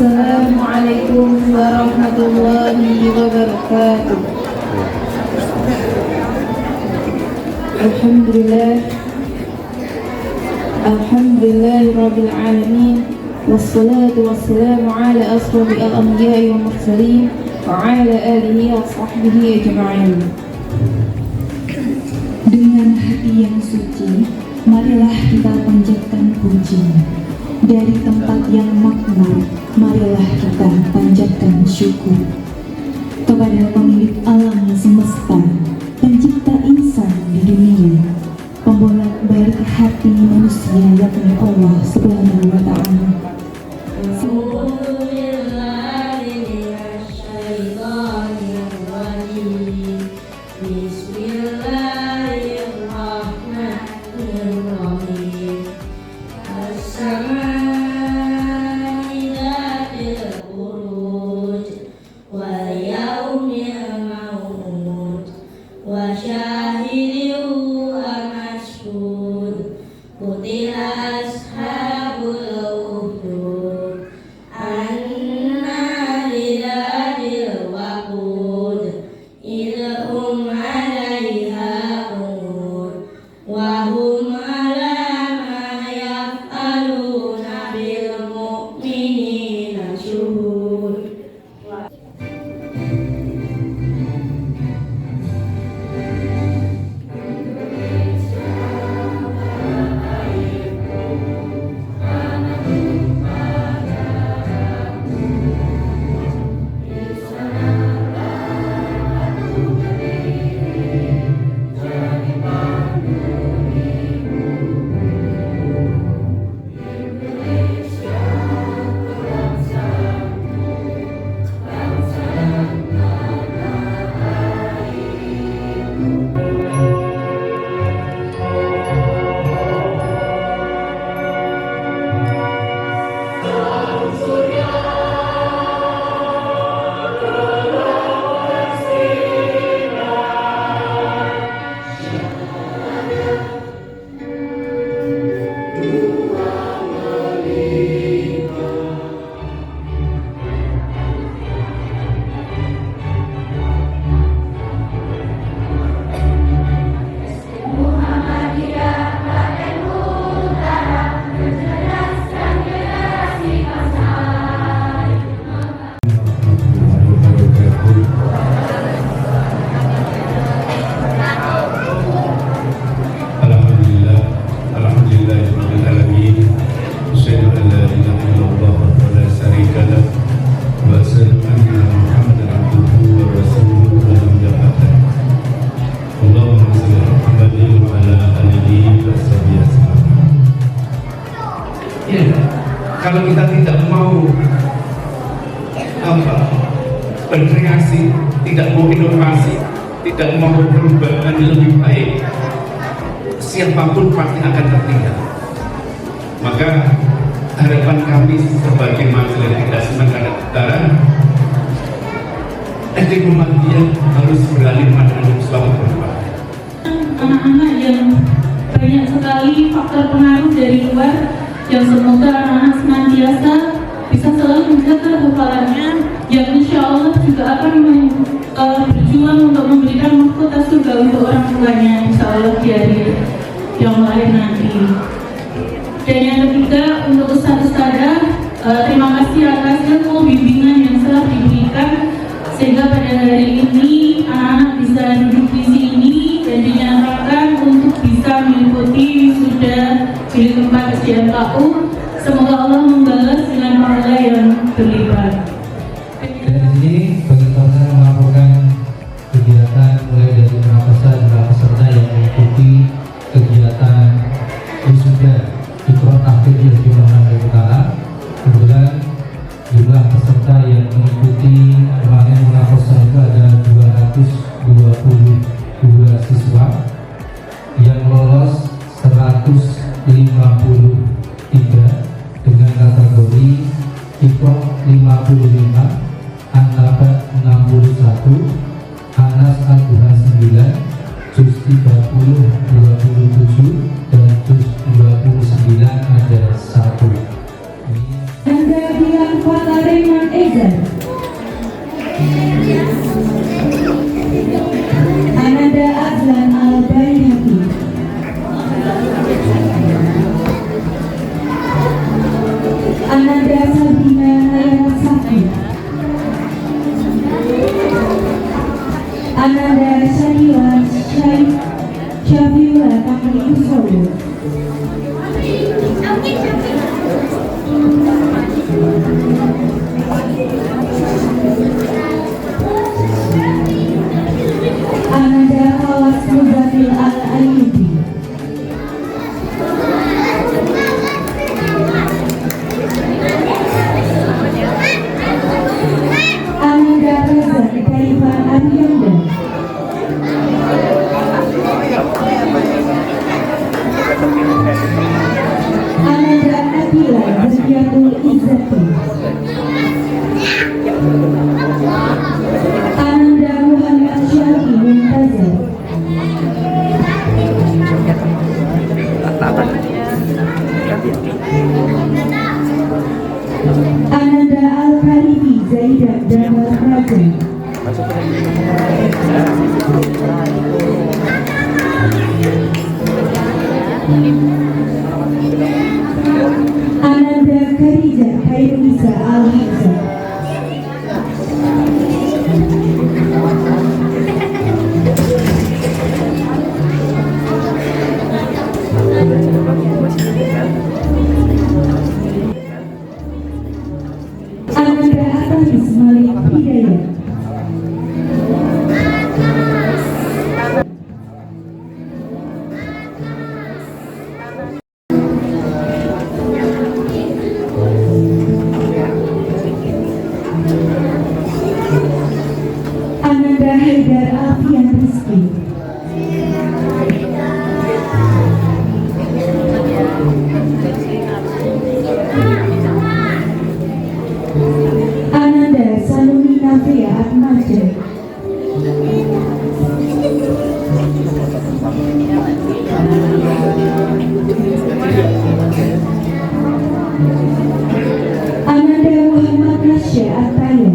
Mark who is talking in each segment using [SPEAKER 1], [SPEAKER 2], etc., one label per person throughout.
[SPEAKER 1] Assalamualaikum warahmatullahi wabarakatuh. Alhamdulillahirabbil alamin. Wassalatu wassalamu ala asrofil anbiya'i wal mursalin wa ala alihi wa sahbihi ajma'in.
[SPEAKER 2] Dengan hati yang suci, marilah kita panjatkan puji. Dari tempat yang makmur, marilah kita panjatkan syukur kepada pemilik alam semesta, pencipta insan di dunia, pembolak-balik hati manusia, yakni Allah Subhanahu wa Ta'ala.
[SPEAKER 3] Kalau kita tidak mau berkreasi, tidak mau inovasi, tidak mau berubah menjadi lebih baik, siapapun pasti akan tertinggal. Maka harapan kami sebagai Majelis Tingkat Sementara Utara, SD Muhammadiyah harus berani menghadapi suatu perubahan.
[SPEAKER 1] Anak-anak yang banyak sekali faktor pengaruh dari luar, yang semoga anak-anak senantiasa bisa selalu menjaga hafalannya, yang insya Allah juga akan berjuang untuk memberikan mahkota surga untuk orang tuanya, insya Allah di hari yang lain nanti. Dan yang ketiga, untuk ustaz-ustazah, terima kasih atas ilmu bimbingan yang telah diberikan sehingga pada hari ini anak-anak bisa duduk di sini dan dinyatakan untuk bisa mengikuti wisuda jilid 4 SDMKU. Semoga Allah membalas dengan pahala yang berlipat.
[SPEAKER 4] Dari sini peserta melakukan kegiatan mulai dari jumlah peserta yang mengikuti kegiatan wisuda Iqra Tahfidz di Muhammadiyah Utara. Kemudian jumlah peserta yang mengikuti kemarin melakukan itu ada 222 siswa, yang lolos 153 dengan kategori Iqra 55
[SPEAKER 2] Ananda Awas Muzafil Al-Ayyubi. Ananda Reza Kaifa Arianda. Ananda Nabila Zakiatul Izzati. Ananda Muhammad Syafi Muntazar. Ananda Al-Khalifi Zaidah Damar Raja. Ananda Karija Khairunisa Al-Hamzah. Ananda Atalis Malik Hidayat. Ananda Haidar Alfian Rizki. Ananda Salumi Nafia Atmaja. Ananda Muhammad Nasya Ataya.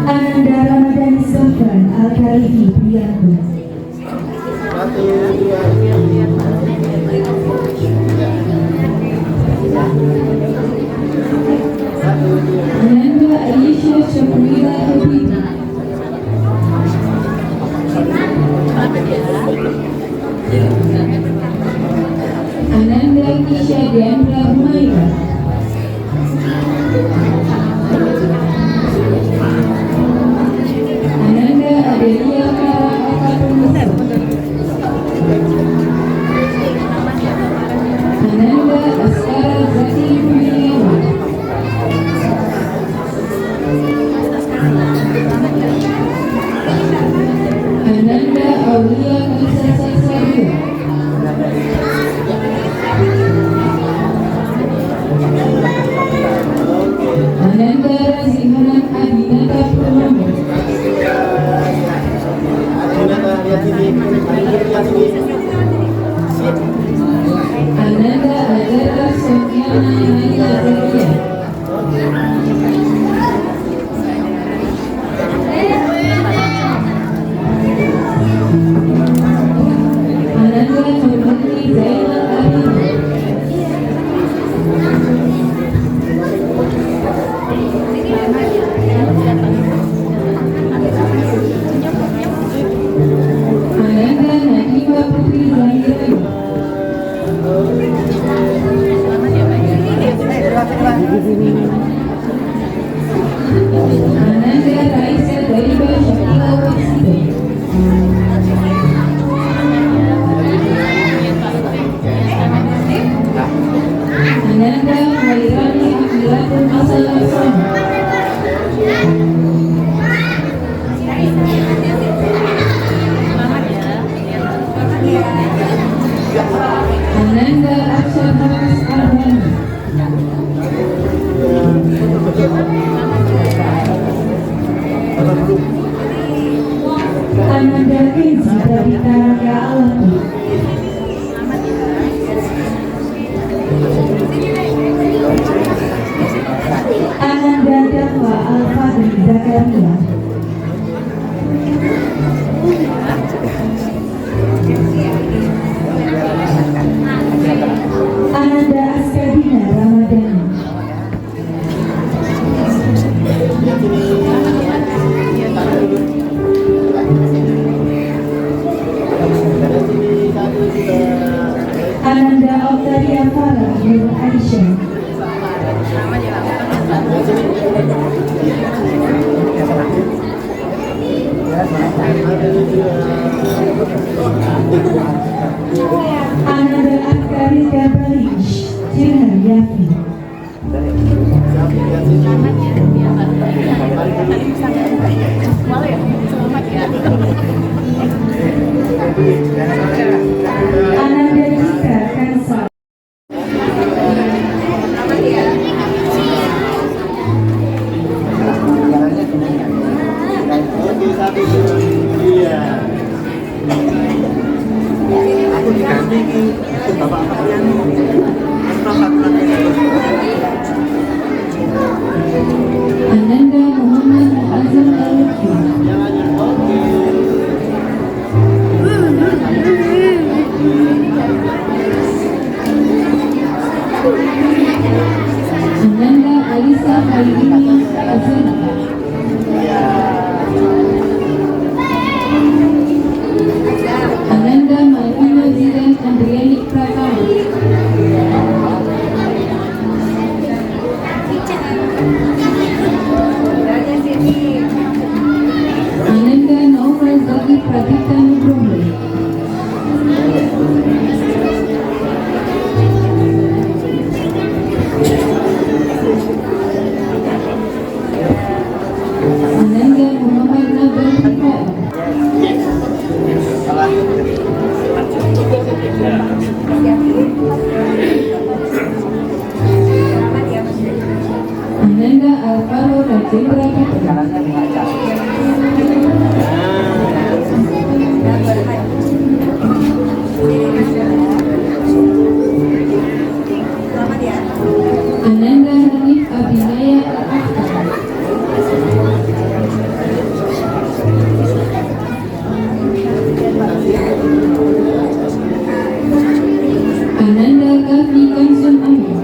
[SPEAKER 2] Ananda Ramadhani Sofran Al-Khalifi Priyanto. Ananda Aisyah Syafrila Habibie. Ananda Kisha Diandra Humaira. Ananda Adelia Kara Akatunisa. Ananda Askara Zaki Humayama. Ananda Aulia Kansasa Saria. Ananda Razihanan Abinata Purnomo. Ananda Agatha Sofiana Naila Zakia. Ananda Nurmati Zainal Arifin. Ananda Nadima Putri Zahirani. Ananda Raisa Dariba Syakila Wasida. Ananda Khairani Akhilatul Masalah Sama. Ananda Akshar Hafiz Arhani. Ananda Kenzi dari Taraga Alami. Ananda Dafa Al-Fadli Zakaria. Ananda Askadina Ramadhani. Nur Aisyah. Ananda Akari Gabarish Jirhan Yafi. Ananda Dika Kansal. Ananda Muhammad Muazzam Al-Lutfi. Ananda Alisa Khairina Azana. Ananda Malvina Zidan Andriani Pratama. Ananda Naufal Zaki Pradipta Nugroho. Ananda Muhammad Nabil Hikayat. Ananda Alvaro Rajendra Putra. Ananda Hanif Abinaya Al-Akhtar. Ananda Kafi Kansun Amin.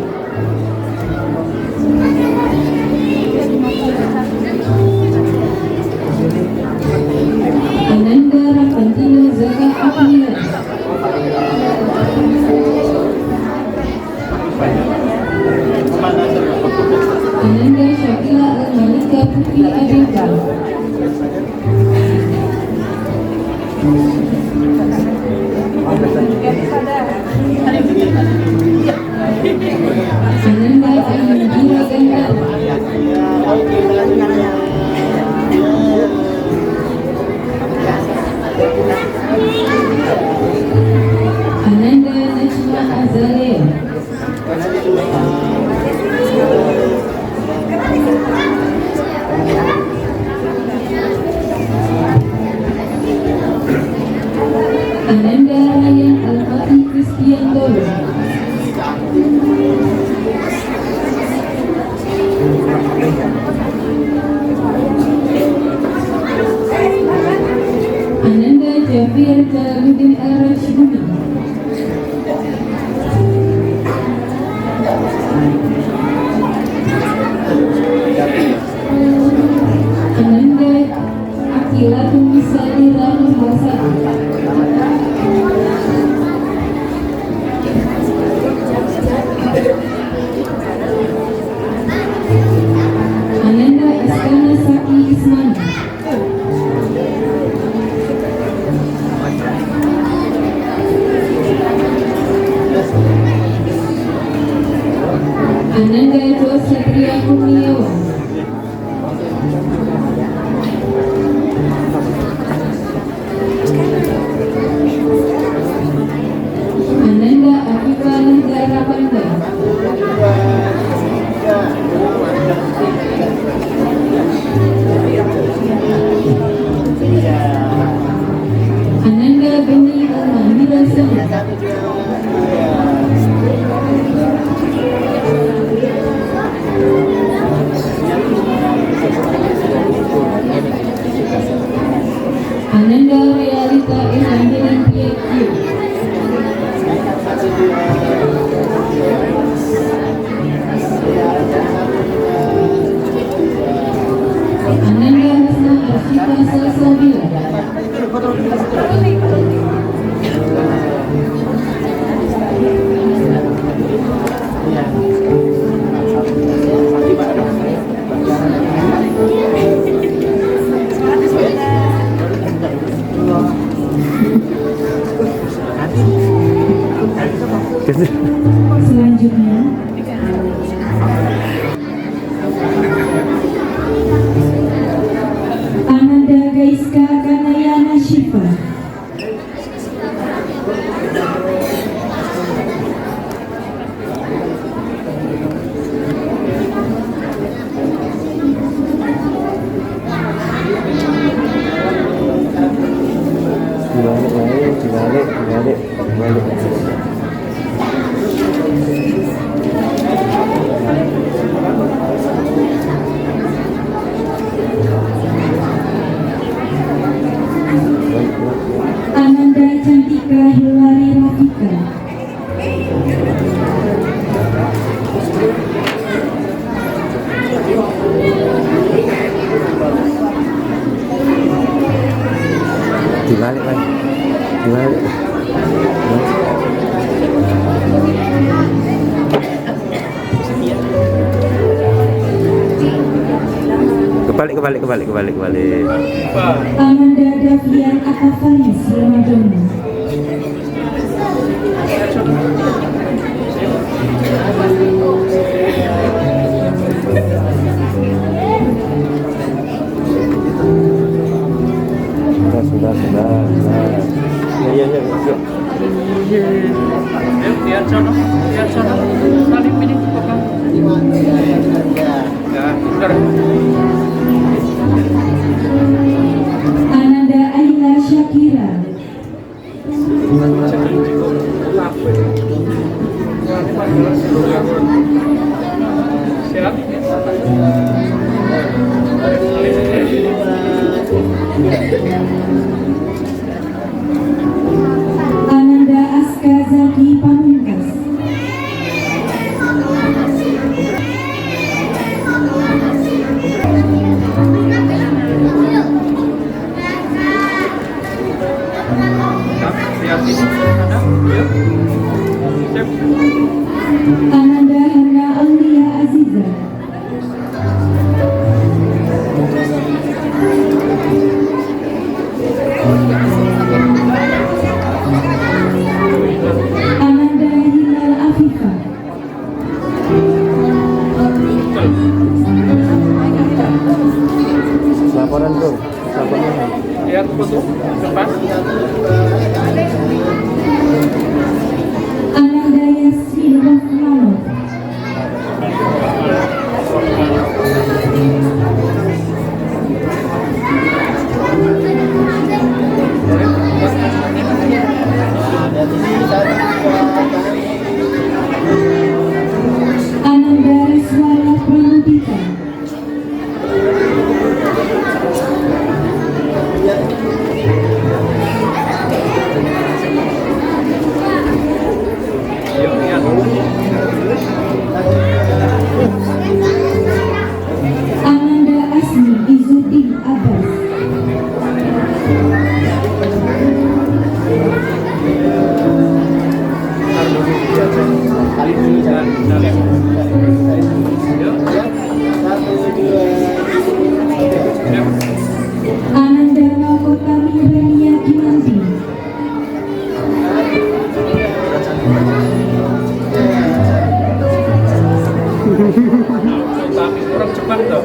[SPEAKER 2] Ananda Rakantina Zaka Akhila. Ananda Syakila Al-Malika Putri Adinda. Ananda Ayudhira Gandhara. Ananda Najma Azalea. Ananda Ryan Al-Fatih Christian Dolo. Ananda Jafir Jalaluddin Al-Rashidi. Ananda Akila Tumisadi Ranu Basadi. Ananda Iskana Saki Ismani. Ananda Jos Satria Kurniawan. Ananda Afifah Negara Banda. Ananda Beni Al-Mahmira Sana. Ananda Realita Evangeline PhD. Ananda Hasna Arshita Salsabila. Selanjutnya, Ananda Gaiska Kanayana Shiva. Ananda Cantika Hilari Rafika.
[SPEAKER 5] Dibalik kan? Dibalik. Kebalik.
[SPEAKER 2] Ananda Davian Akavanis Ramadana.
[SPEAKER 5] Sudah. Ya.
[SPEAKER 6] Lihat sono, salim ini kokang. Ya, benar.
[SPEAKER 2] Ananda Aila Shakira.
[SPEAKER 6] Siap.
[SPEAKER 2] Ananda Aska Zaki Pamungkas. Ananda Hana Aulia Aziza. Ananda Hilal Afifa.
[SPEAKER 5] Laporan bro.
[SPEAKER 6] Lihat foto depan.
[SPEAKER 2] Ananda Yasmin Rahmanov. Ananda Riswala Pramudita.
[SPEAKER 6] Yuk, lihat.
[SPEAKER 2] Ananda Asmi Izzuddin Abbas. Ananda Makotami Rania Kinanti.
[SPEAKER 6] Tapi orang Jepang toh.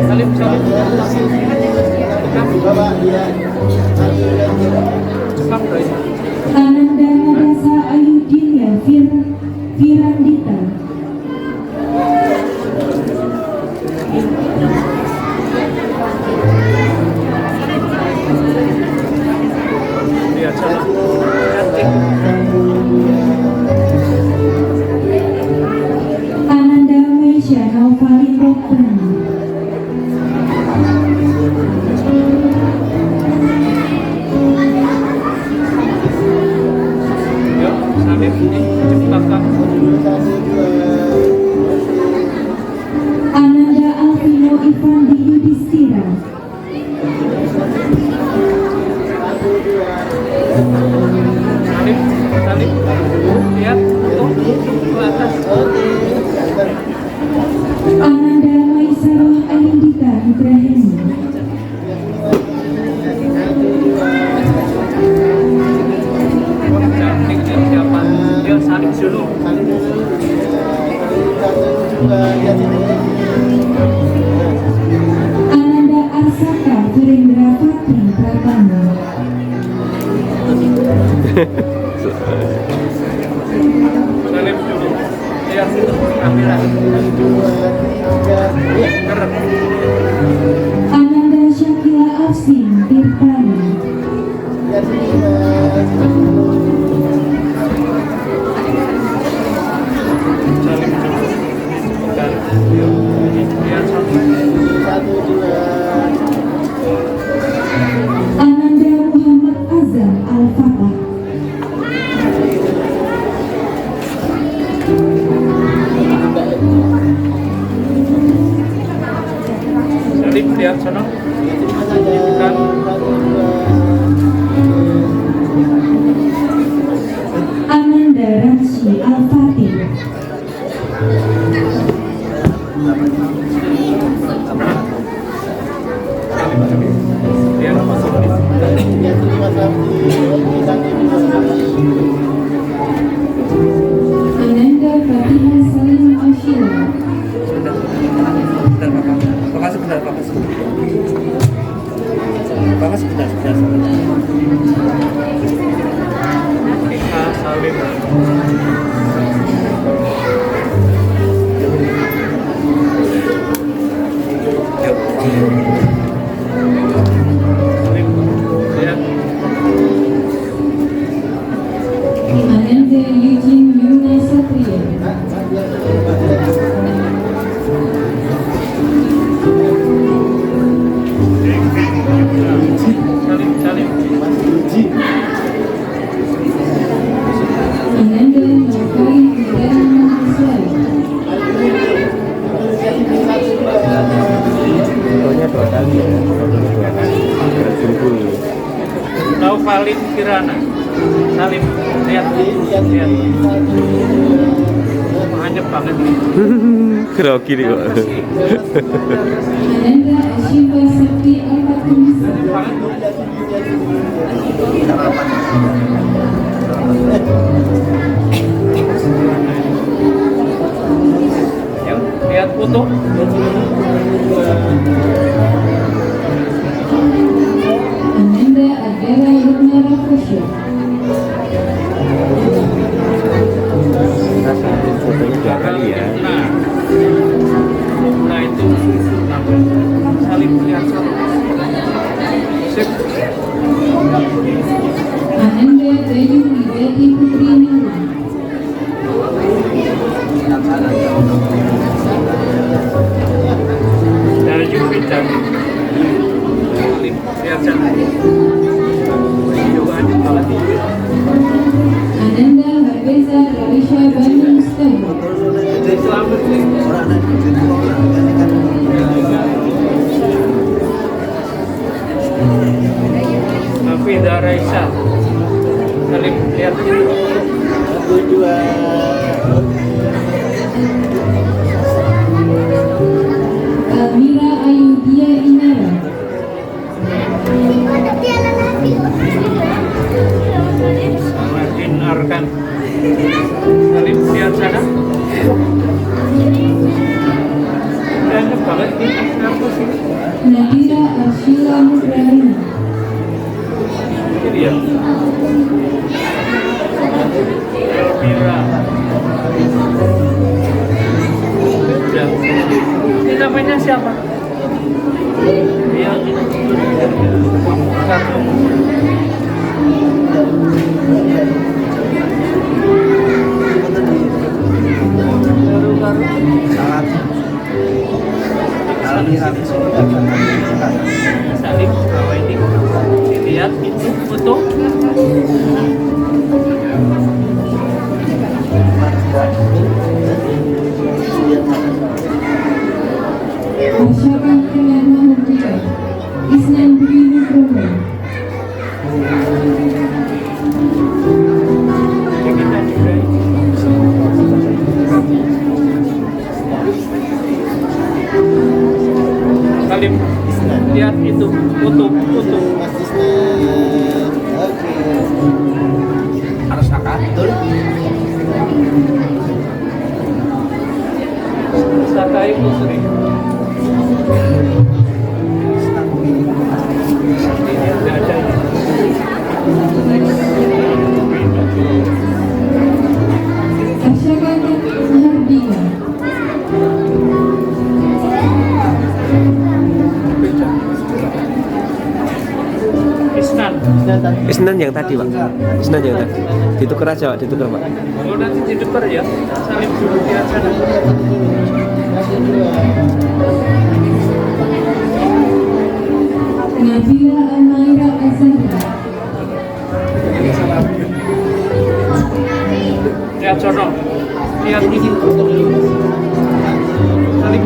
[SPEAKER 6] Salim. Jepang toh ini.
[SPEAKER 2] Ananda Nadasa Ayudinia Virandita.
[SPEAKER 6] Lihat sana. Cantik.
[SPEAKER 2] Ananda Meisha Naufali Ropen.
[SPEAKER 6] Yuk, salim ini ciptakan.
[SPEAKER 2] Ananda Alvino Ivandi Yudhistira.
[SPEAKER 6] Salim. Lihat foto ke atas.
[SPEAKER 2] Ananda Maisaroh Anindita Ibrahim.
[SPEAKER 6] dulu.
[SPEAKER 2] Ananda Arsaka Virendra Patri Pratama.
[SPEAKER 6] Salim dulu. Lihat itu kamera. Gerak.
[SPEAKER 2] Ananda Syakila Afsin Tirtani.
[SPEAKER 6] Salim dulu. Dan lihat satu.
[SPEAKER 2] Ananda Muhammad Azam Al-Fatah.
[SPEAKER 6] Salim lihat sana. Dan
[SPEAKER 2] Ananda Ramsi Al-Fatih.
[SPEAKER 6] lihat
[SPEAKER 2] Ananda Fatihah Salim Ashila.
[SPEAKER 6] Iha Salim. Salim lihat.
[SPEAKER 2] Ananda Eugene Yuna Satria.
[SPEAKER 6] Salim.
[SPEAKER 2] Ananda Nafai Hidayah Mahasiswa.
[SPEAKER 5] Fotonya 2 kali ya. Fotonya 2 kali. Berkumpul.
[SPEAKER 6] Nauvalin Kirana. Salim lihat. Menghadap banget.
[SPEAKER 5] Grogi nih kok.
[SPEAKER 2] Ananda Ashifa Sakti Al-Fatunisa.
[SPEAKER 6] Yuk, lihat foto.
[SPEAKER 2] Ananda Adela Yurna Rafusya.
[SPEAKER 5] Fotonya 2 kali ya.
[SPEAKER 6] Nah itu saling lihat sama. Sip.
[SPEAKER 2] Ananda Bayu Widati Putri Nurul.
[SPEAKER 6] Dari Jupiter. Saling lihat sama. Juga ada kepala tinggi.
[SPEAKER 2] Ananda Harbeza Rawisha Bani Mustafa.
[SPEAKER 6] Selamat. Hafidah Raisa. Salim lihat.
[SPEAKER 2] Almira Ayudia Inara.
[SPEAKER 6] Saladin Arkan. Salim lihat sana. Enak banget ini. Apa sih?
[SPEAKER 2] Nadira Arshila Mudrahina.
[SPEAKER 6] Ini dia. Elvira. Ya. Ini namanya siapa? Dia. Satu. Salim, bawa ini. Dilihat itu foto.
[SPEAKER 2] Masyarakat Kalian Mahmudiyah. Isnan Budi Nugroho.
[SPEAKER 6] Kita juga Salim, lihat itu foto.
[SPEAKER 5] Harus akad.
[SPEAKER 2] Asyagata Hardika.
[SPEAKER 5] Isnan yang tadi Pak. Isnan yang tadi. Ditukar aja Pak, ditukar Pak.
[SPEAKER 6] Kalau nanti ditukar ya, salim dulu di acara.
[SPEAKER 2] Nabila Amaira Azhara.
[SPEAKER 6] Lihat sono, lihat ini. Salim.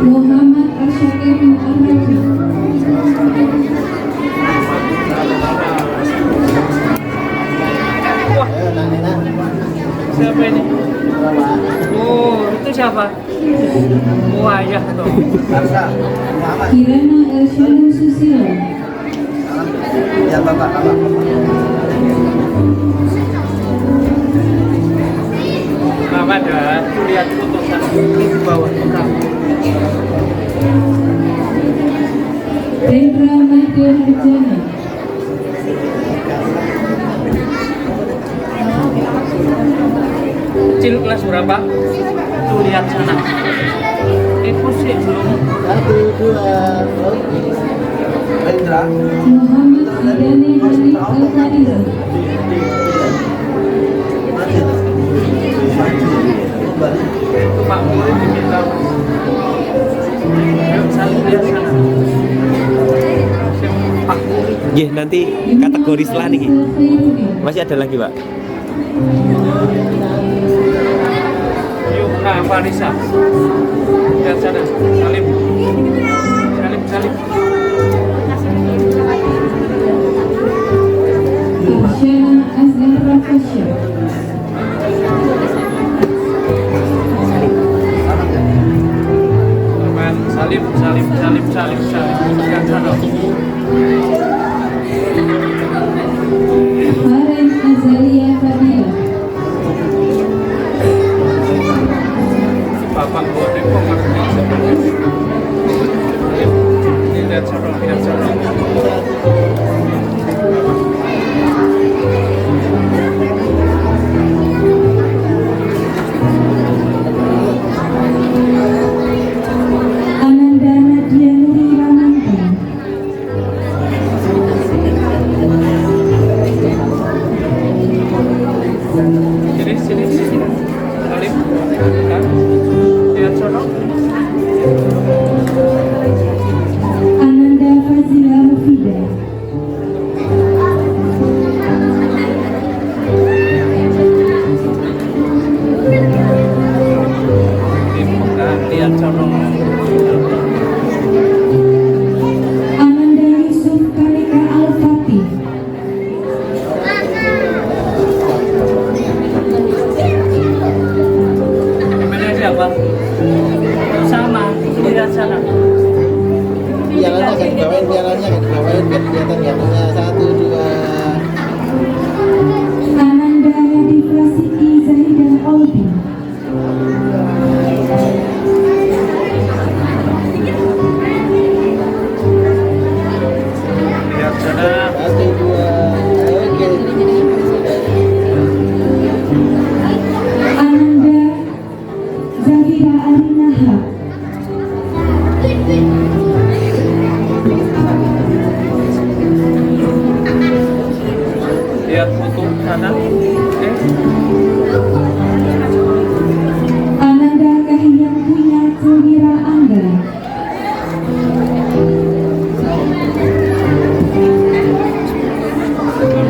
[SPEAKER 2] Muhammad Asyakir Mu'arrafi.
[SPEAKER 6] Wah, siapa ini? Oh, itu siapa? Wah, ya tuh.
[SPEAKER 2] Kirana Elsyadu Susilo.
[SPEAKER 6] Mama dah, lihat foto sana di bawah kamu.
[SPEAKER 2] Rendra Madya Harjana.
[SPEAKER 6] Kecil kelas berapa? Tuh lihat sana. Itu sih belum.
[SPEAKER 2] Muhammad Hidani Hanif Al-Fadila.
[SPEAKER 6] Itu Pak Murid diminta. Ayo saling lihat sana. Pak Murid.
[SPEAKER 5] Nggih, nanti kategori setelah nih. Masih ada lagi Pak.
[SPEAKER 6] Yuk, nah Farisa. Lihat sana. Salim. Salim, salim.
[SPEAKER 2] Arsyana Azhara Fasya.
[SPEAKER 6] Salim, salim, salim, salim, salim. Lihat sana.
[SPEAKER 2] Karen Azalia Fadila.
[SPEAKER 6] Bapak boleh kok ngerti. Lihat sana, lihat sana.
[SPEAKER 2] Ananda Nadia Nuri Ramanto.
[SPEAKER 6] Sini, sini, sini. Salim. Kan? Lihat sana.
[SPEAKER 2] Ananda Fazila Mufida.
[SPEAKER 6] Lihat sana.
[SPEAKER 2] Ananda Yusuf Karika Al-Fatih.
[SPEAKER 6] Gimana siapa? Sama. Lihat sana.
[SPEAKER 7] Pialanya kan dibawain, biar kelihatan gantungnya. 1, 2.
[SPEAKER 2] Ananda Nadifah Siti Zahidah Audi.
[SPEAKER 6] Lihat sana.
[SPEAKER 7] 1, 2. Oke.
[SPEAKER 2] Ananda Zahira Alinaha.
[SPEAKER 6] Lihat foto sana.
[SPEAKER 2] Ananda Kahiyang Punya Celmira Angga.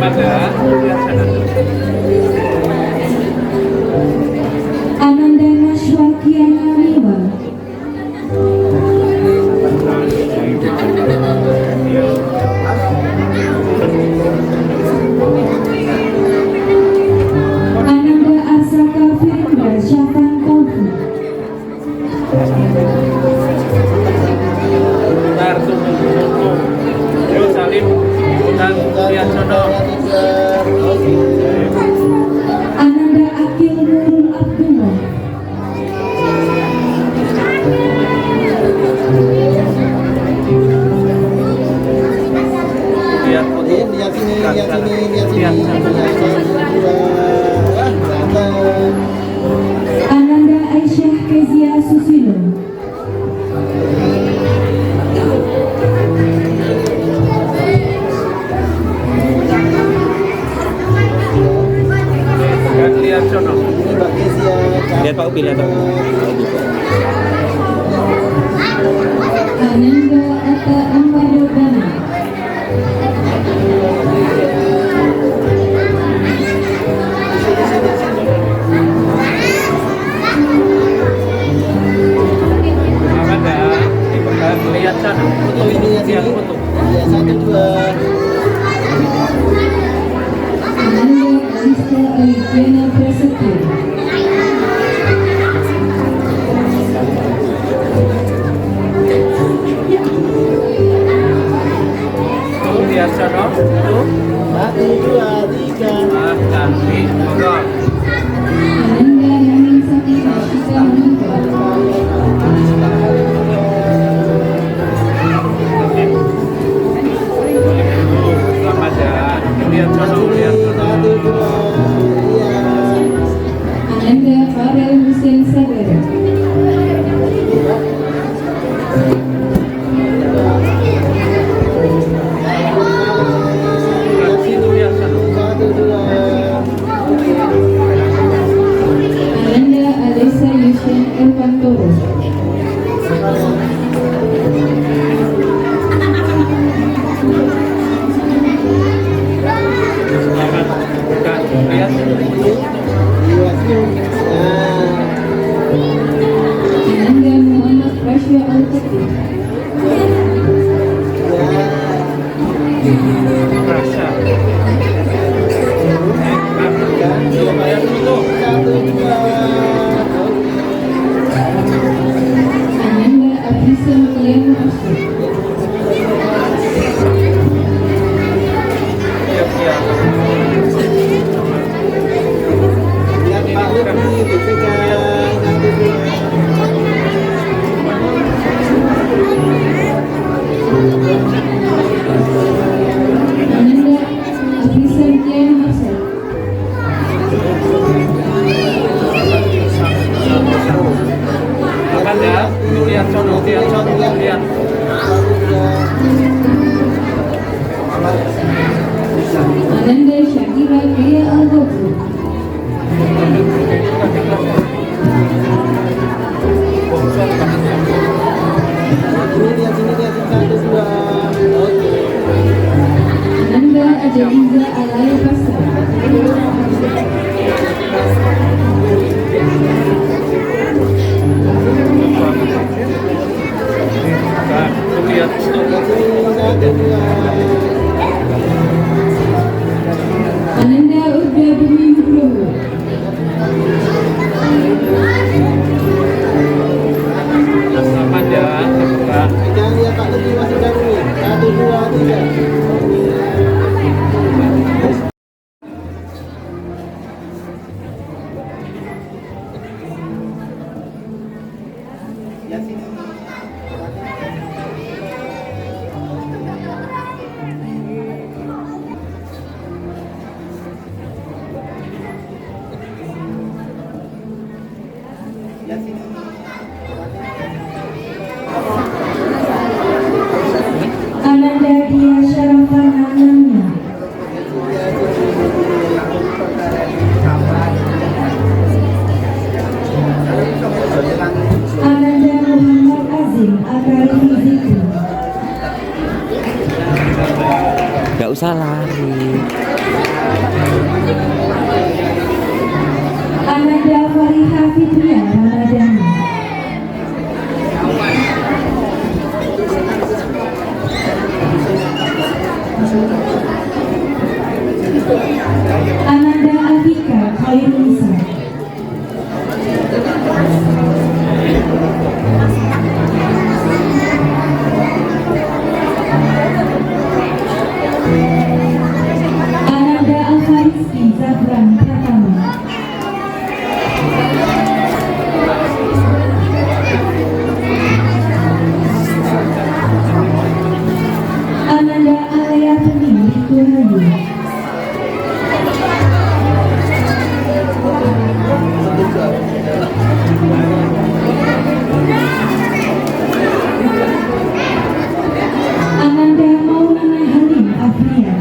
[SPEAKER 6] Pada lihat sana.
[SPEAKER 2] Ananda Nashwa Kiana Miwa. Ananda Arsaka Firindra Syafan Kolfu.
[SPEAKER 6] Bentar, tunggu, tunggu. Yuk salim. Dan lihat sana.
[SPEAKER 2] Ananda
[SPEAKER 7] lihat sini, lihat sini, lihat sini. Yang satu, dua, datang.
[SPEAKER 2] Ananda Aisyah Kezia Susilo.
[SPEAKER 6] Lihat sono.
[SPEAKER 7] Ini Mbak Kezia.
[SPEAKER 5] Lihat Pak Upi, lihat Pak Upi.
[SPEAKER 2] Ananda Atta Amadodana.
[SPEAKER 6] Amanda, lihat sana.
[SPEAKER 7] Foto ini ya
[SPEAKER 6] Lihat
[SPEAKER 7] sini.
[SPEAKER 6] foto.
[SPEAKER 7] Iya, satu, dua.
[SPEAKER 2] Ananda Alista Alifiana Prasetyo.
[SPEAKER 6] Tuh, lihat sana. Tuh.
[SPEAKER 7] Satu, dua, tiga.
[SPEAKER 6] Ah, cantik. Monggo.
[SPEAKER 2] Ananda Naning Sati Ashita Manto.
[SPEAKER 6] Ramadan. Lihat sana, lihat sana.
[SPEAKER 7] Satu, dua. Iya.
[SPEAKER 2] Ananda Farel Hussein Sagara.
[SPEAKER 6] Lihat situ, lihat sana.
[SPEAKER 7] Satu, dua.
[SPEAKER 2] Ananda Alessa Yushen Elvantoro.
[SPEAKER 6] Selamat. Lihat.
[SPEAKER 7] Iya, sini. Nah.
[SPEAKER 2] Ananda Muhammad Rasya Al-Fatih.
[SPEAKER 6] Rasa. Lihat foto.
[SPEAKER 7] Satu, dua.
[SPEAKER 2] Ananda Abdisa Kian Marsud.
[SPEAKER 6] Lihat, lihat.
[SPEAKER 7] Lihat Pak Lutfi, dipegang. Satu, dua.
[SPEAKER 2] Ananda Abdisa Kian Marsud.
[SPEAKER 6] Amanda, lihat sono, lihat sono, lihat.
[SPEAKER 2] Ananda Syakira Ria Al-Ghafur.
[SPEAKER 7] Ini lihat sini, lihat sini. Satu, dua. Oke.
[SPEAKER 2] Ananda Ajaiza Alai Pasar.
[SPEAKER 6] Lihat foto.
[SPEAKER 7] Satu, dua.
[SPEAKER 2] Ananda Urda Bumi Nugroho.
[SPEAKER 6] Amanda, terbuka.
[SPEAKER 7] Jangan lihat Pak Lutfi masih dahulu. Satu, dua, tiga. Lihat sini. Lihat sini.
[SPEAKER 2] Ananda Dia Syarafan Ananda. Ananda Muhammad Azim Akari Zikri.
[SPEAKER 5] Gak usah lari.
[SPEAKER 2] Ananda Fariha Fitria Ramadhani. Ananda Afika Khairunisa. Ananda Alfariski Zafran Pratama. Ananda Alea Pening Sabtuhayu. Ananda Maulana Halim Afria.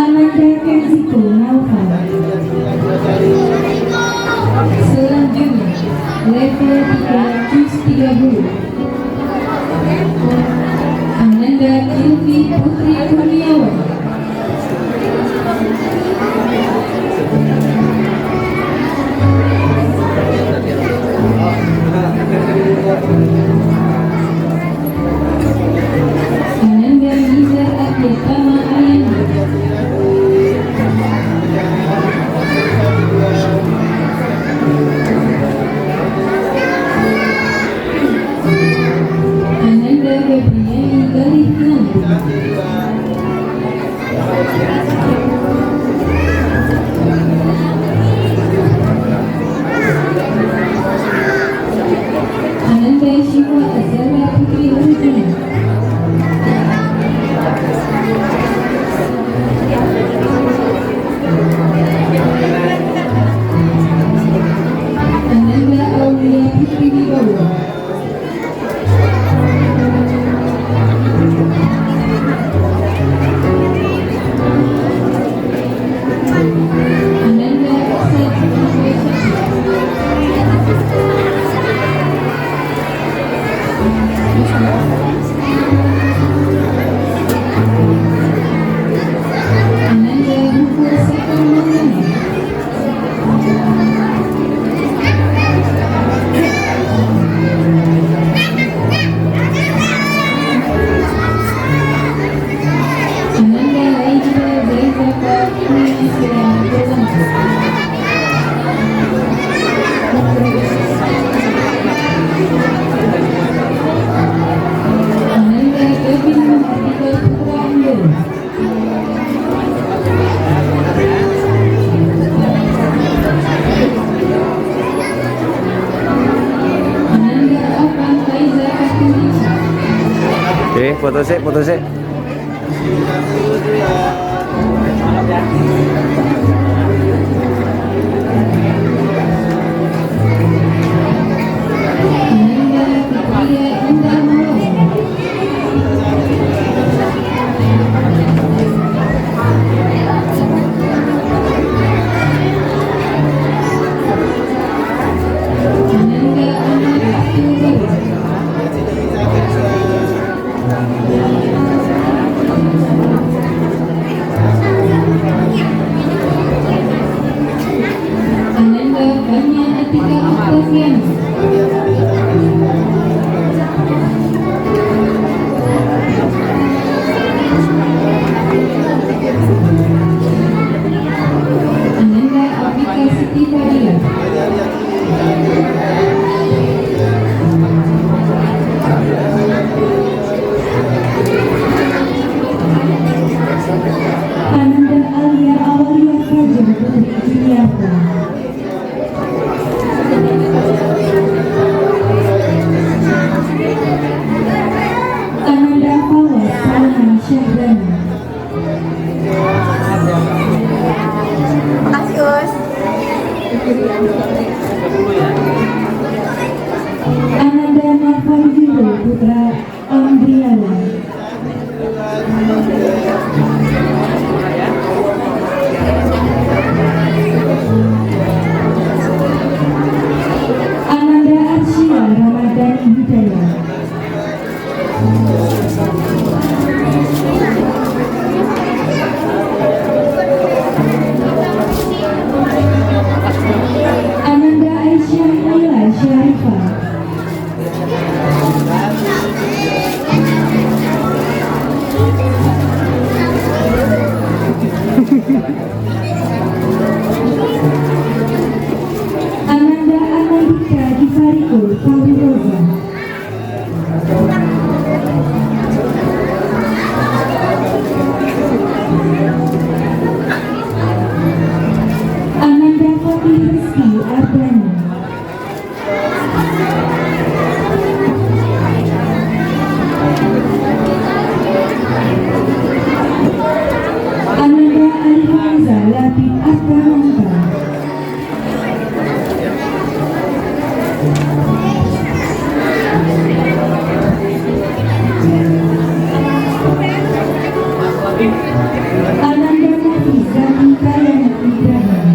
[SPEAKER 2] Ananda Kenziko Naufal. Selanjutnya level 330 Ananda Kilvi Putri Kurniawan. Ananda Nizar Akyatama Ayana. Ananda Febriani Galih Nandu. Ananda Shiva Azara Putri Rujana. Ananda Aulia Putri Wibawa. Ananda Ananda Rukul Sekar Maulana. Ananda Laija Zaitaka Kunisya Golongan. Ananda Kevin Mahardika Putra Anggoro. Ananda Afan Faiza Kastulica.
[SPEAKER 5] Oke, foto sih, foto sih.
[SPEAKER 2] Ananda Fitria Indah Maulana. Ananda Ahmad Abdul Baris. Ananda Kanya Atika Octaviana. Ananda Abika Siti Fadila. Ananda Alia Awalia Fajar Putri Juliarta. Ananda Fawaz Salman Syahrani. Ananda Nafardiro Putra Andriana. Ananda Arsyila Ramadhani Hidayat. Ananda Novi Rizky Ardani, Ananda Alhamza Labib Akramanta, Ananda Nafiza Hikayat Ibrahim,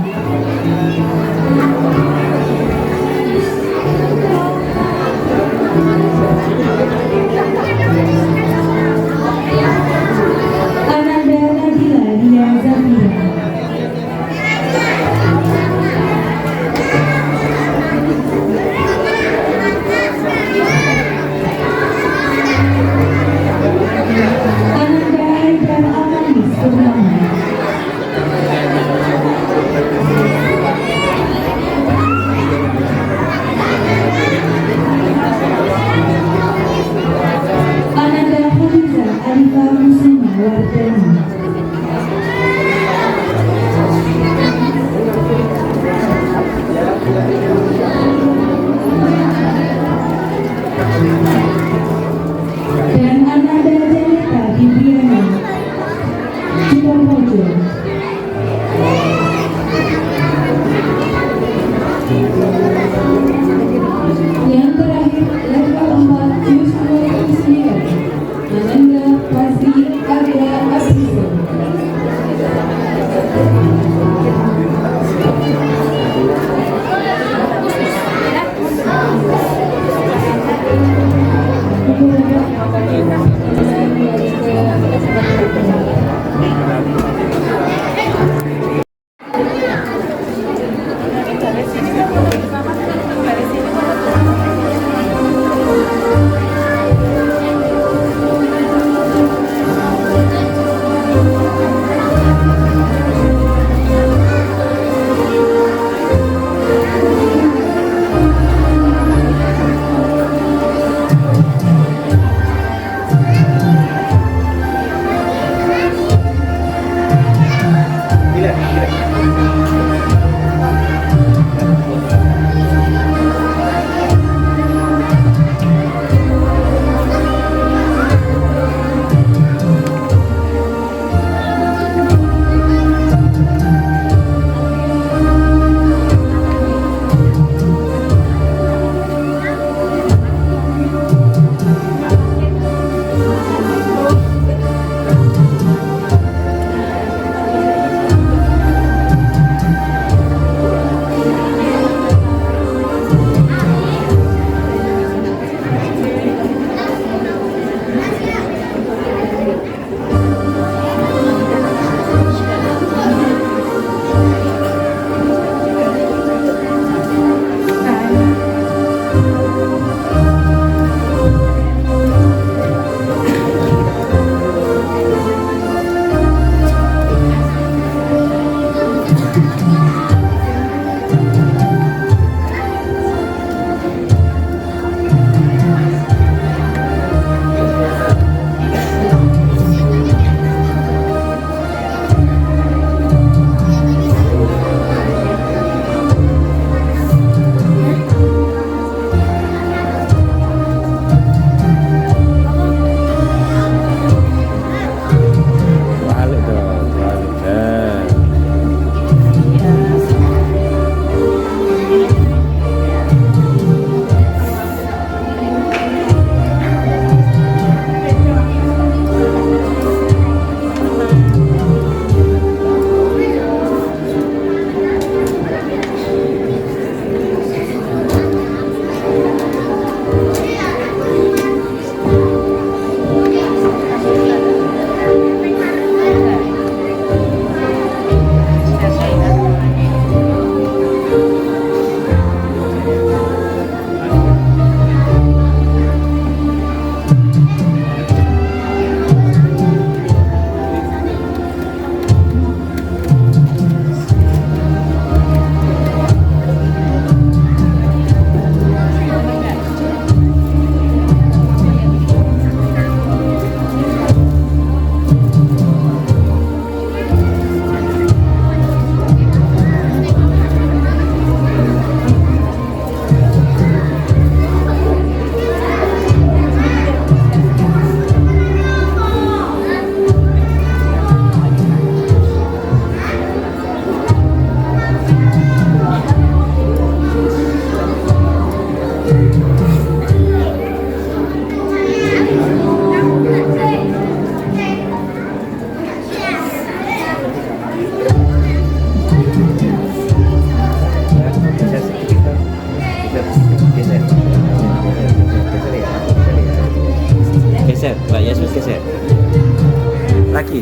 [SPEAKER 5] lagi.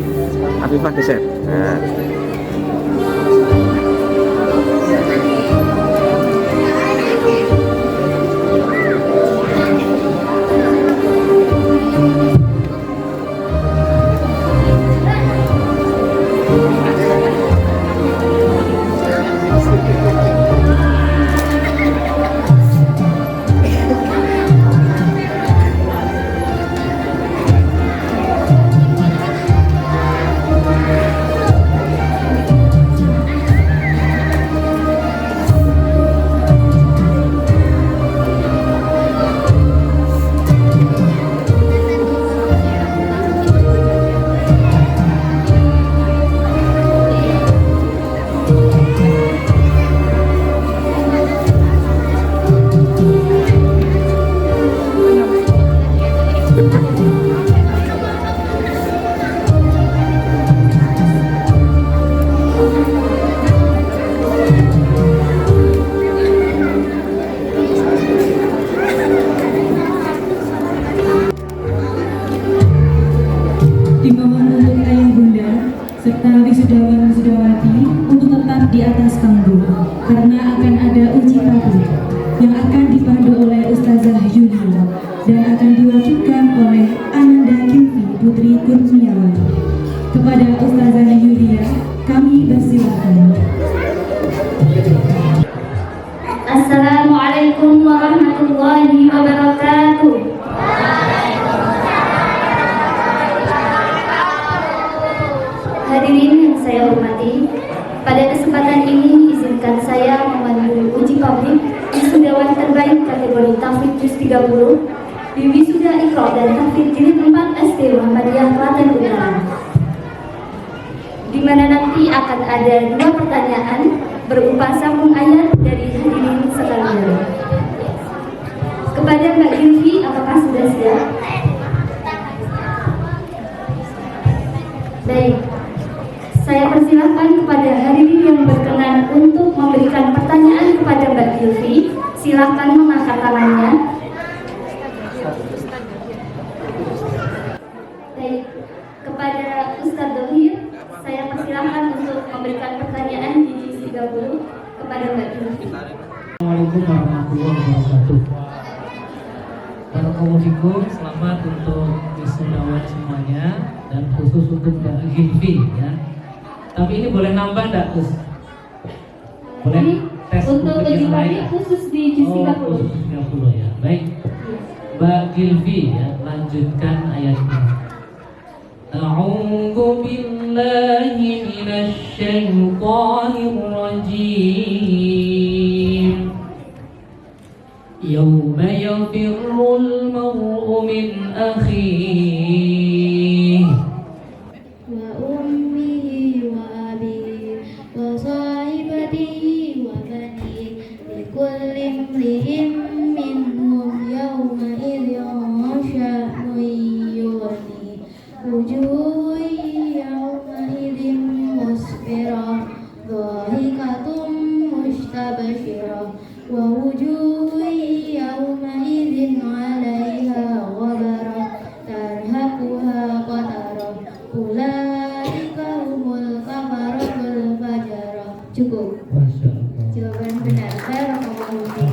[SPEAKER 5] Afifah geser. Nah.
[SPEAKER 2] Dimohon untuk ayah bunda serta wisudawan-wisudawati untuk tetap di atas panggung karena akan ada uji tablik yang akan dipandu oleh Ustazah Yulia dan akan diwakilkan oleh Ananda Gilvi Putri Kurniawati. Kepada Ustazah Yulia kami persilakan.
[SPEAKER 8] Assalamualaikum warahmatullahi wabarakatuh. Hadirin yang saya hormati, pada kesempatan ini izinkan saya memandu uji publik wisudawan terbaik kategori Tahfidz Juz 30 di Wisuda Iqra dan Tahfidz Jilid 4 SD Muhammadiyah Klaten Utara, di mana nanti akan ada 2 pertanyaan berupa sambung ayat dari hadirin sekalian. Kepada Mbak Gilvi, apakah sudah siap? Baik. Saya persilahkan kepada hadirin yang berkenan untuk memberikan pertanyaan kepada Mbak Gilvi. Silakan mengangkat tangannya. Baik, kepada Ustadz Dohir, saya persilahkan untuk memberikan pertanyaan di Juz 30 kepada Mbak Gilvi.
[SPEAKER 6] Assalamualaikum warahmatullahi wabarakatuh. Barakallahu, selamat untuk wisudawan semuanya dan khusus untuk Mbak Gilvi ya. Tapi ini boleh nambah enggak, Gus? Boleh tes
[SPEAKER 8] untuk uji publik khusus di Juz 30.
[SPEAKER 6] Khusus 30 ya. Baik. Mbak Gilvi ya, lanjutkan ayatnya. A'udzu billahi minasy syaithanir rajim. Yauma yafirrul mar'u min akhihi
[SPEAKER 8] Wa ummihi wa abihi wa sahibatihi wa banihi likulli imri'in minhum yawma idzin sya'nun yughnihi wujuhun yawma idzin musfirah dhahikatun mustabshirah wa wujuhun yawma idzin 'alaiha ghabarah tarhaquha qatarah ulaika humul kafaratul fajarah. Cukup.
[SPEAKER 6] Masya Allah.
[SPEAKER 8] Jawaban benar. Barakallahu fiik.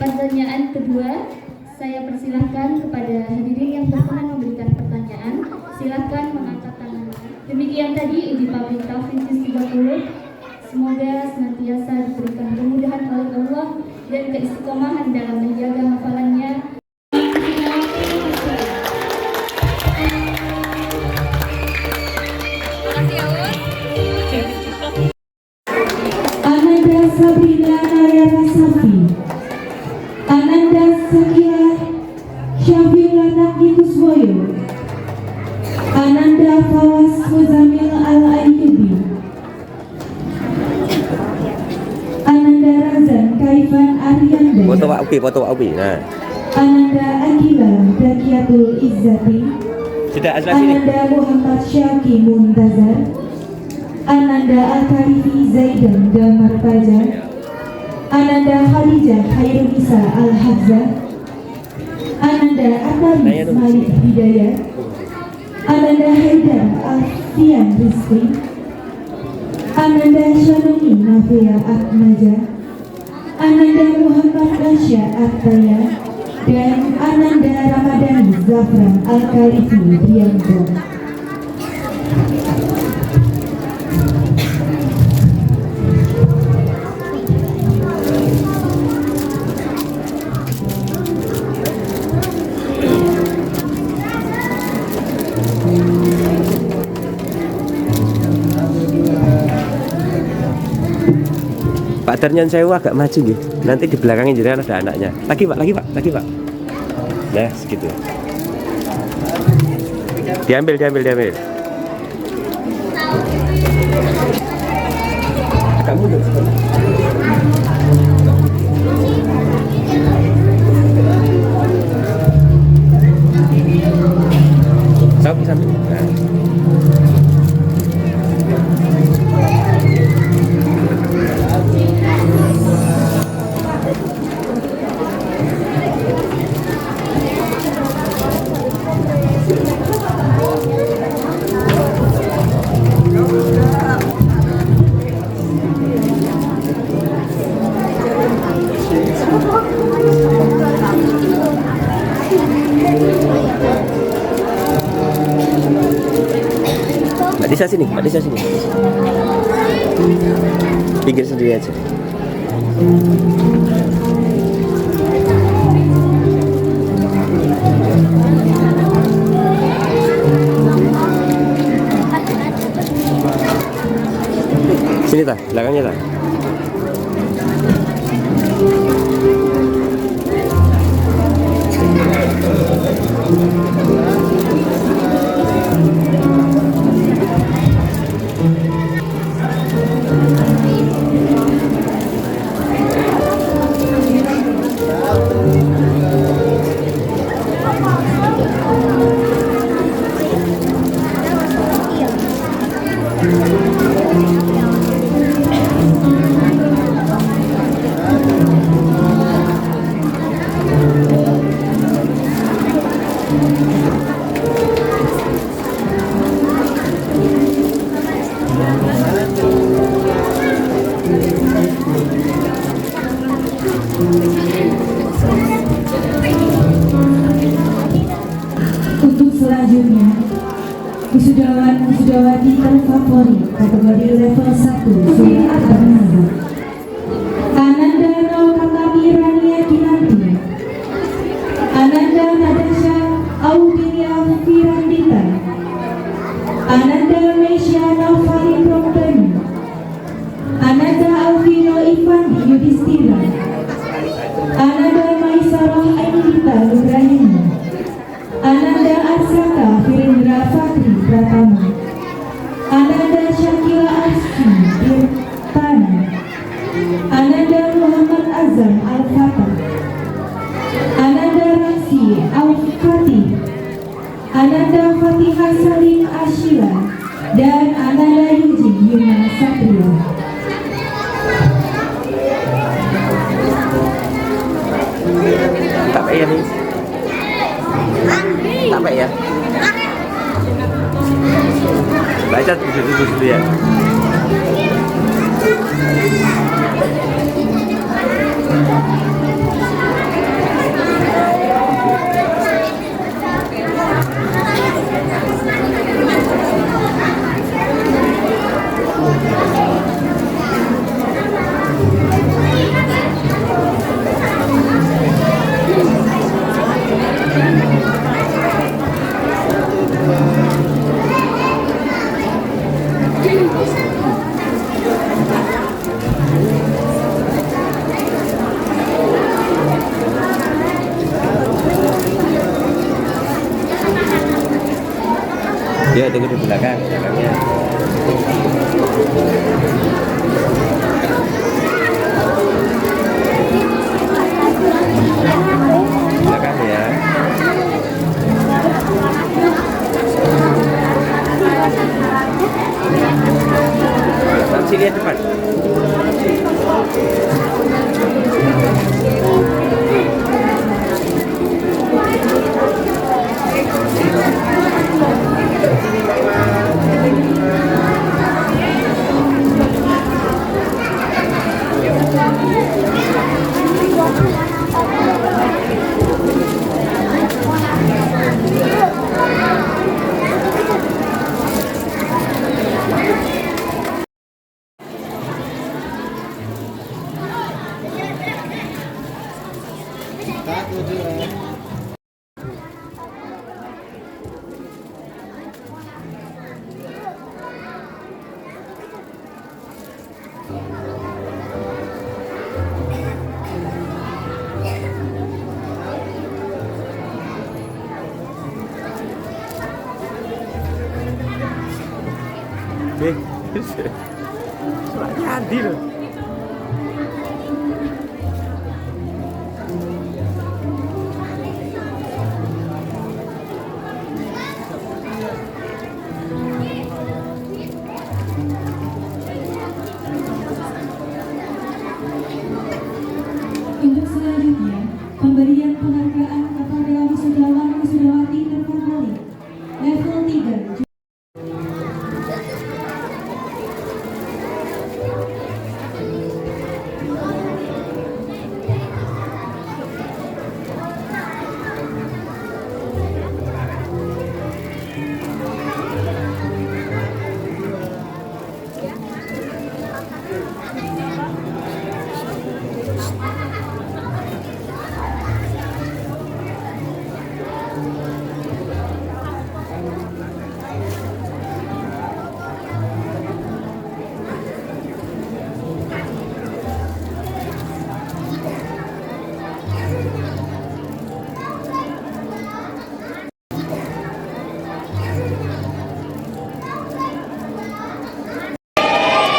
[SPEAKER 8] Pertanyaan kedua, saya persilahkan kepada hadirin yang berkenan memberikan pertanyaan. Silakan mengangkat tangannya. Demikian tadi uji publik Tahfidz Juz 30. Semoga senantiasa diberikan kemudahan oleh Allah dan keistiqomahan dalam menjaga hafalannya.
[SPEAKER 2] Ananda Sabrina Nayana Safi, Ananda Sakia Syafiulana Kuswoyo, Ananda Fawas Muzamil Al-Ayyubi, Ananda Razan Kaifan Arianda,
[SPEAKER 5] Foto Pak Ubi. Nah.
[SPEAKER 2] Ananda Akila Dakiatul Izzati,
[SPEAKER 5] Sudah asal sini.
[SPEAKER 2] Ananda Muhammad Syaki Muntazar, Ananda Al-Karifi Zaidan Damar Fajar, Ananda Khadijah Khairunisa Al-Hafzah, Ananda Ataris Malik Hidayat, Ananda Haidar Alfian Rizki, Ananda Shalini Nafia Atmaja, Ananda Muhammad Rasya Attaya, dan Ananda Ramadhani Zafran Al-Khalifi Dianto.
[SPEAKER 5] Pak Darnyan Sewu agak maju gitu. Nanti di belakangnya jadi ada anaknya. Lagi Pak. Nah, segitu. Diambil. Kamu duduk. Sampai. Nah. Mbak Disa sini. Pinggir sendiri aja. Sini ta, belakangnya ta.
[SPEAKER 2] Untuk selanjutnya, wisudawati terfavorit kategori level 1 surat Al-Naba, Ananda Nolkatami Rania Kinanti, Ananda Nadasha Audinia Firandita, Ananda Mesya Novali Prompeni, Ananda Alvino Ivandi Yudhistira, Ananda Maisarah Ainita Nugrahini, Ananda Arsaka Virendra Fakri Pratama, Ananda Syakila Aski Dirtana, Ananda Muhammad Azam Al-Fatah, Ananda Ramsi Al-Fatih, Ananda Fatihah Salim Ashila, dan Ananda Yujin Yuna Satria.
[SPEAKER 5] Tak payah nih. Tak payah. Baca duduk ya. Ya, tunggu di belakangnya. Belakang ya. Nanti lihat depan. Suaranya Andi loh.
[SPEAKER 2] Untuk selanjutnya, pemberian penghargaan kepada wisudawan-wisudawati terpilih level 3.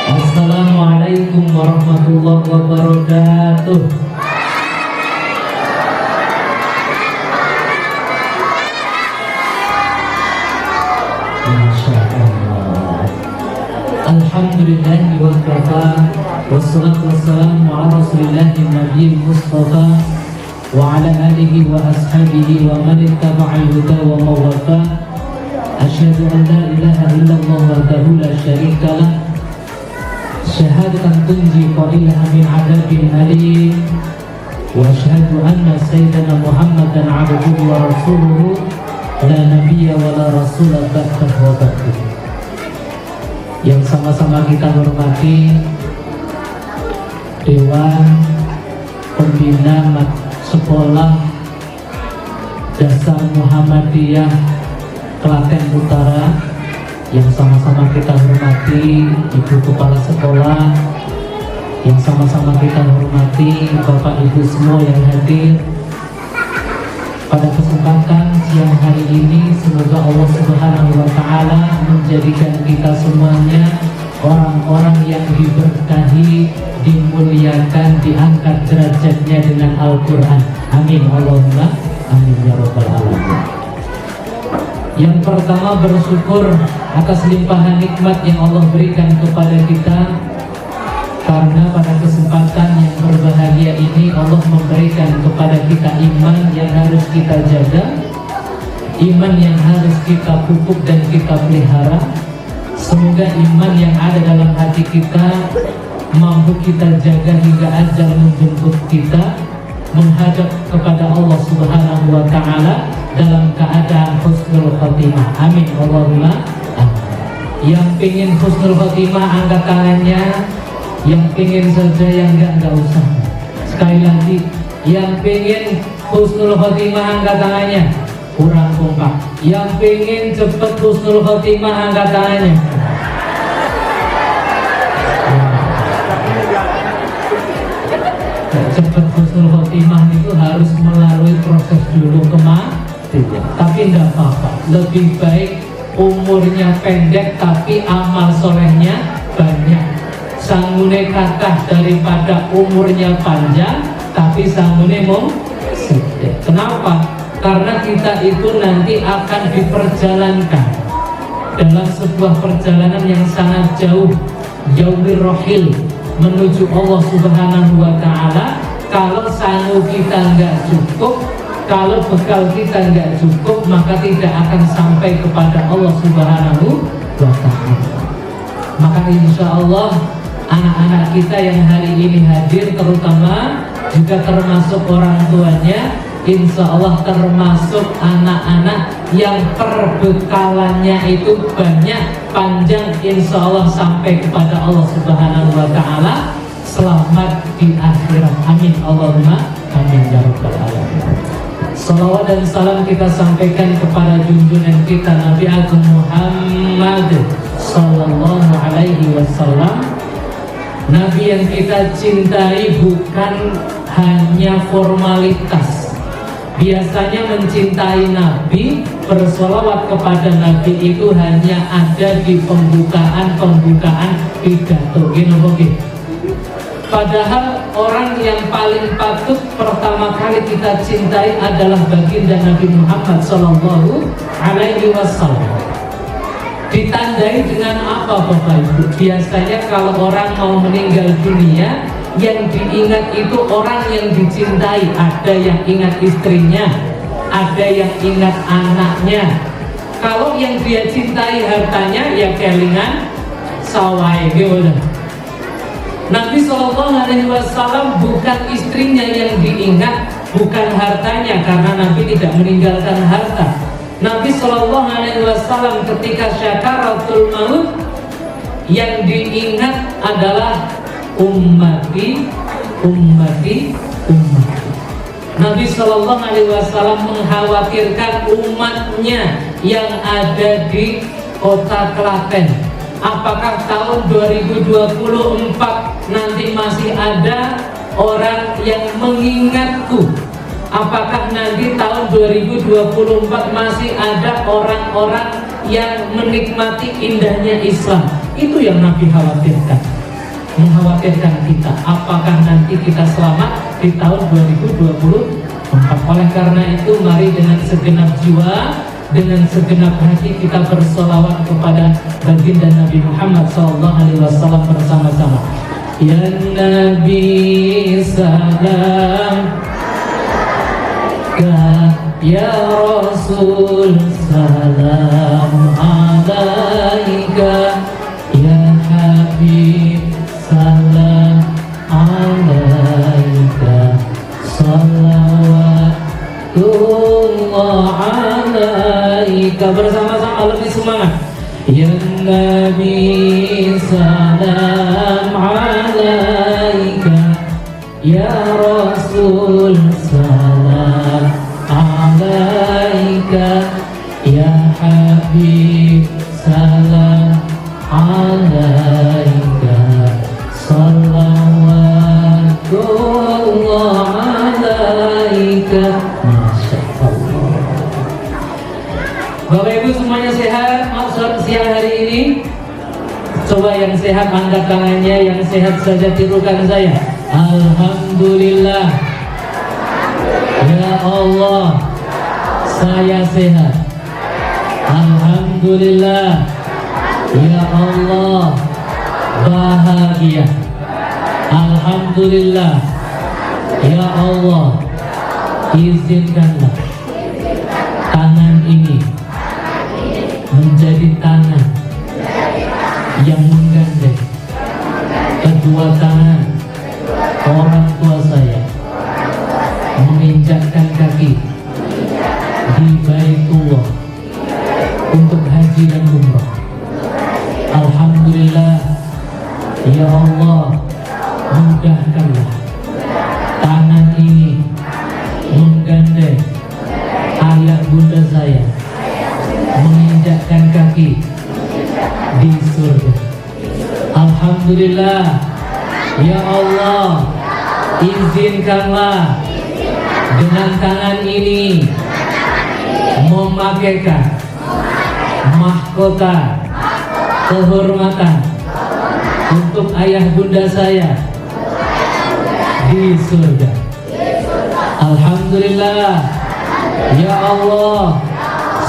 [SPEAKER 6] Assalamualaikum warahmatullahi wabarakatuh. Insyaallah. Alhamdulillah wa kafa wassalatu wassalamu ala rasulillahi nabiyil mustafa wa ala alihi wa ashabihi wa man ittaba'a huda wa mawafa. Asyhadu an la ilaha illallah wahdahu la syarika lah syahadatan tunji qailaha min adabin alim wa asyhadu anna sayyidana Muhammadan abduhu wa rasuluhu la nabiyya wa la rasula ba'dahu wa ba'du. Yang sama-sama kita hormati Dewan Pembina Sekolah Dasar Muhammadiyah Klaten Utara, yang sama-sama kita hormati Ibu Kepala Sekolah, yang sama-sama kita hormati Bapak Ibu semua yang hadir pada kesempatan siang hari ini. Semoga Allah Subhanahu wa Ta'ala menjadikan kita semuanya orang-orang yang diberkahi, dimuliakan, diangkat derajatnya dengan Al-Quran. Amin Allahumma amin ya rabbal alamin. Yang pertama, bersyukur atas limpahan nikmat yang Allah berikan kepada kita, karena pada kesempatan yang berbahagia ini Allah memberikan kepada kita iman yang harus kita jaga, iman yang harus kita pupuk dan kita pelihara. Semoga iman yang ada dalam hati kita mampu kita jaga hingga ajal menjemput kita, menghadap kepada Allah Subhanahu wa Ta'ala dalam keadaan husnul khotimah. Amin Allahumma amin. Yang pingin husnul khotimah angkat tangannya. Yang pingin saja, yang enggak usah. Sekali lagi, yang pingin husnul khotimah angkat tangannya. Kurang kompak. Yang pingin cepet husnul khotimah angkat tangannya. Cepet husnul khotimah itu harus melalui proses dulu kematian. Tapi enggak apa-apa. Lebih baik umurnya pendek tapi amal solehnya banyak. Sangune kathah daripada umurnya panjang tapi sangune mung sithik. Kenapa? Karena kita itu nanti akan diperjalankan dalam sebuah perjalanan yang sangat jauh, yaumir rohil, menuju Allah Subhanahu wa Ta'ala. Kalau sangu kita nggak cukup, kalau bekal kita nggak cukup, maka tidak akan sampai kepada Allah Subhanahu wa Ta'ala. Maka insya Allah anak-anak kita yang hari ini hadir, terutama juga termasuk orang tuanya, insya Allah termasuk anak-anak yang perbekalannya itu banyak, panjang, insya Allah sampai kepada Allah Subhanahu wa Ta'ala, selamat di akhirat. Amin Allahumma amin ya rabbal alamin. Salawat dan salam kita sampaikan kepada junjungan kita Nabi Agung Muhammad sallallahu alaihi wasallam, Nabi yang kita cintai bukan hanya formalitas. Biasanya mencintai Nabi, bersolawat kepada Nabi itu hanya ada di pembukaan pidato. Gini. Padahal orang yang paling patut pertama kali kita cintai adalah baginda Nabi Muhammad Sallallahu Alaihi Wasallam. Ditandai dengan apa Bapak Ibu? Biasanya kalau orang mau meninggal dunia, yang diingat itu orang yang dicintai. Ada yang ingat istrinya, ada yang ingat anaknya. Kalau yang dia cintai hartanya, ya kelingan sawai gitu. Nabi SAW bukan istrinya yang diingat, bukan hartanya, karena Nabi tidak meninggalkan harta. Nabi SAW ketika syakaratul maut, yang diingat adalah ummati. Nabi SAW mengkhawatirkan umatnya yang ada di kota Klaten. Apakah tahun 2024 nanti masih ada orang yang mengingatku? Apakah nanti tahun 2024 masih ada orang-orang yang menikmati indahnya Islam? Itu yang Nabi khawatirkan. Mengkhawatirkan kita, apakah nanti kita selamat di tahun 2024. Oleh karena itu, mari dengan segenap jiwa, dengan segenap hati kita bersolawat kepada baginda Nabi Muhammad SAW bersama-sama. Ya Nabi salam, ya Rasul salam alaika, ya Habib salam alaika, salawatullah alaika. Bersama-sama lebih semangat. Ya Nabi salam alaika, ya Rasul salam alaika, ya Habib salam alaika, salawatullah alaika. Masya Allah. Bapak Ibu semuanya sehat? Maksud siang hari ini, coba yang sehat angkat tangannya, yang sehat saja tirukan saya. Alhamdulillah. Ya Allah, saya sehat. Alhamdulillah. Ya Allah, bahagia. Alhamdulillah. Ya Allah, izinkanlah tangan ini menjadi tangan yang menggandeng kedua tangan orang tua saya menginjakkan kaki di Baitullah untuk haji dan umrah. Alhamdulillah. Ya Allah, mudahkanlah tangan ini menggandeng ayah bunda saya menginjakkan kaki di surga. Alhamdulillah. Ya Allah, izinkanlah dengan tangan ini memakaikan mahkota kehormatan untuk ayah bunda saya di surga. Alhamdulillah. Ya Allah,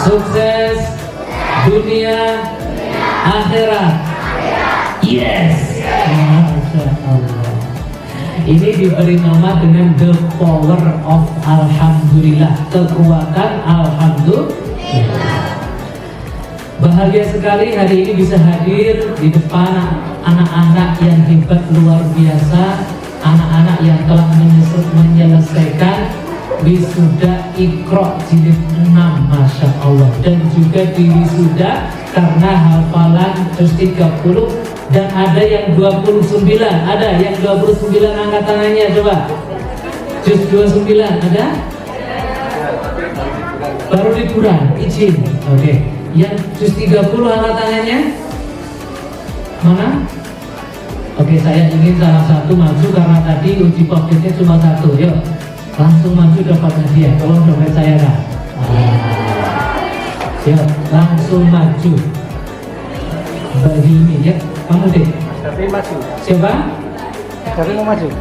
[SPEAKER 6] sukses dunia akhirat. Yes. Masya Allah. Ini diberi nama dengan the power of Alhamdulillah, kekuatan Alhamdulillah. Bahagia sekali hari ini bisa hadir di depan anak-anak yang hebat luar biasa, anak-anak yang telah menyelesaikan wisuda Iqra jilid 6, Masya Allah. Dan juga di wisuda karena hafalan juz 30, dan ada yang 29. Ada yang 29, angkat tangannya coba. Juz 29 ada? Baru liburan, izin. Oke. Yang juz 30 angkat tangannya. Mana? Oke, saya ingin salah satu maju karena tadi uji publiknya cuma satu. Yuk, langsung maju dapat hadiah. Tolong dompet saya kan. Yuk, langsung maju. Bagi ini ya, kamu deh.
[SPEAKER 7] Tapi maju.
[SPEAKER 6] Siapa?
[SPEAKER 7] Tapi mau maju.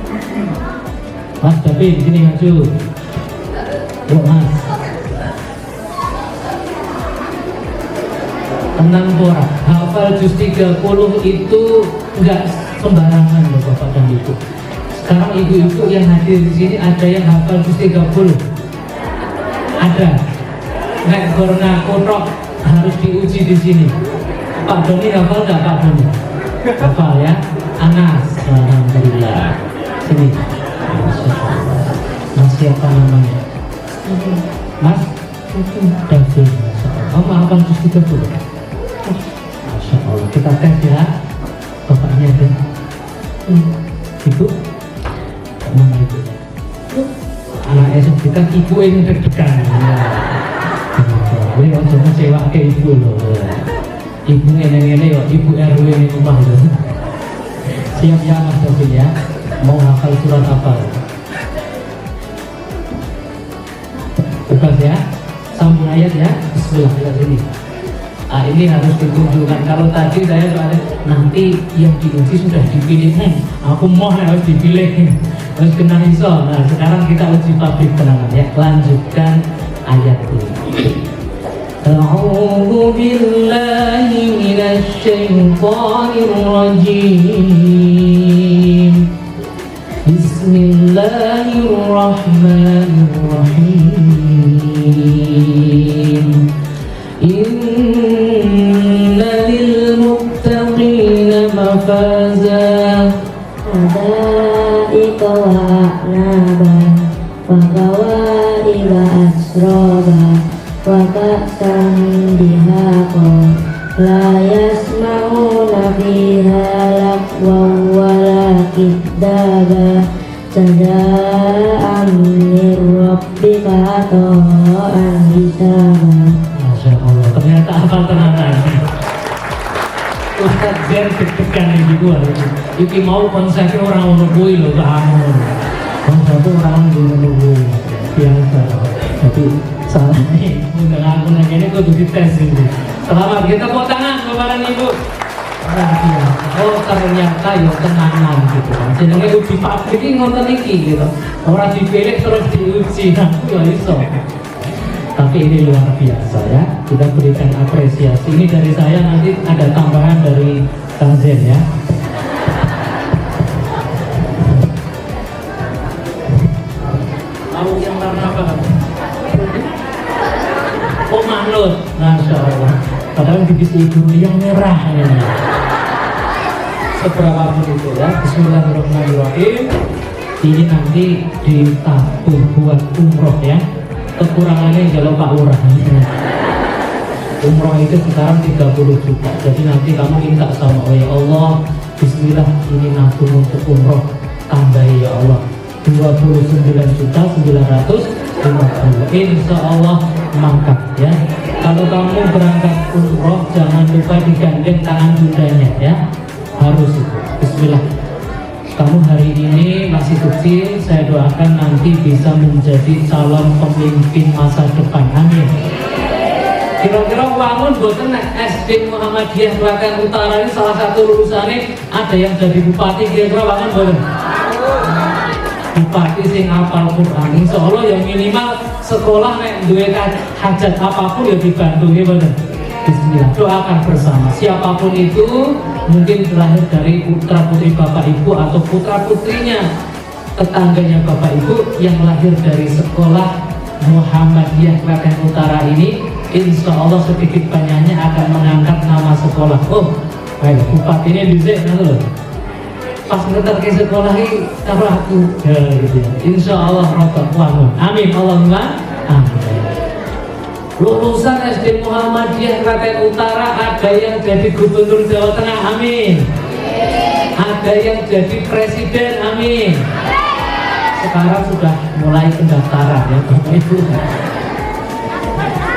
[SPEAKER 6] Mas David, sini maju. Yuk Mas. Tenang Bora, hafal juz 30 itu enggak sembarangan loh Bapak dan Ibu. Sekarang ibu-ibu yang hadir di sini ada yang hafal juz 30? Ada. Nek Gorna Kotok harus diuji di sini. Pak Doni hafal enggak Pak Doni? Hafal ya. Anas, alhamdulillah. Sini. Mas siapa namanya? Mas David. Kamu hafal juz 30? Masya Allah, kita tes ya. Bapaknya ada. Ibu, mana ibu? Anak esok kita ibu ini deg-degan. Ini orang cuma sewa ke ibu loh. Ibu ini ya, ibu RW ini rumah loh. Siap ya Mas David ya. Mau hafal surat apa? Bebas ya. Sambung ayat ya. Bismillah ini. Ini harus ditunjukkan. Kalau tadi saya soalnya nanti yang diuji sudah dipilih, aku mau harus dipilih, harus kena iso. Nah sekarang kita uji pabrik tenangan ya. Lanjutkan ayat ini. A'udzu billahi minasy syaithanir rajim. Bismillahirrahmanirrahim. Inna lil muttaqina mafaza
[SPEAKER 9] Hadaika wa a'naba wa kawaiba asraba wa ka'san dihaqa la yasma'una fiha lagwan wa la kidzaba jaza'an min rabbika ata'an hisaba.
[SPEAKER 6] Masya Allah, ternyata hafal tenanan. Ustaz Zer deg-degan ini gua. Iki mau konsepnya orang menunggu loh, kamu. Konsepnya orang menunggu biasa. Tapi salah nih, udah ngaku nanya ini kudu dites ini. Selamat, kita tepuk tangan Bapak dan Ibu. Oh ternyata ya tenanan gitu kan. Jenenge uji pabrik ini ngoten iki gitu. Orang dipilih terus diuji, aku ya iso. Tapi ini luar biasa ya, kita berikan apresiasi. Ini dari saya, nanti ada tambahan dari Kang Zen ya. Mau yang warna apa? Oh manut, Masya Allah. Padahal bibit ibu yang merah ini. Seberapa pun itu ya. Bismillahirrahmanirrahim. Ini nanti ditabung buat umroh ya. Kekurangannya kalau Pak Lurah. Umroh itu sekarang 30 juta. Jadi nanti kamu minta sama Allah, ya Allah, bismillah ini nabung untuk umroh, tambahi ya Allah 29.950. Insya Allah mangkap ya. Kalau kamu berangkat umroh jangan lupa digandeng tangan bundanya ya. Harus itu. Bismillah. Kamu hari ini masih kecil, saya doakan nanti bisa menjadi calon pemimpin masa depan. Amin. Kira-kira bangun boten SD Muhammadiyah Klaten Utara ini salah satu lulusannya ada yang jadi bupati, kira-kira bangun boten? Bupati sing hafal Quran, insya Allah yang minimal sekolah nek duwe hajat apapun ya dibantu ya boten. Bismillah, doakan bersama. Siapapun itu, mungkin terlahir dari putra putri bapak ibu atau putra putrinya tetangganya bapak ibu yang lahir dari sekolah Muhammadiyah Klaten Utara ini, insya Allah sedikit banyaknya akan mengangkat nama sekolah. Oh, baik, bupati ini bisa loh. Pas ngetar ke sekolah ini, taruh aku, ya gitu ya. Insya Allah rotok wangun. Amin, Allahumma amin. Lulusan SD Muhammadiyah Klaten Utara ada yang jadi gubernur Jawa Tengah, amin. Ada yang jadi presiden, amin. Sekarang sudah mulai pendaftaran ya Bapak Ibu.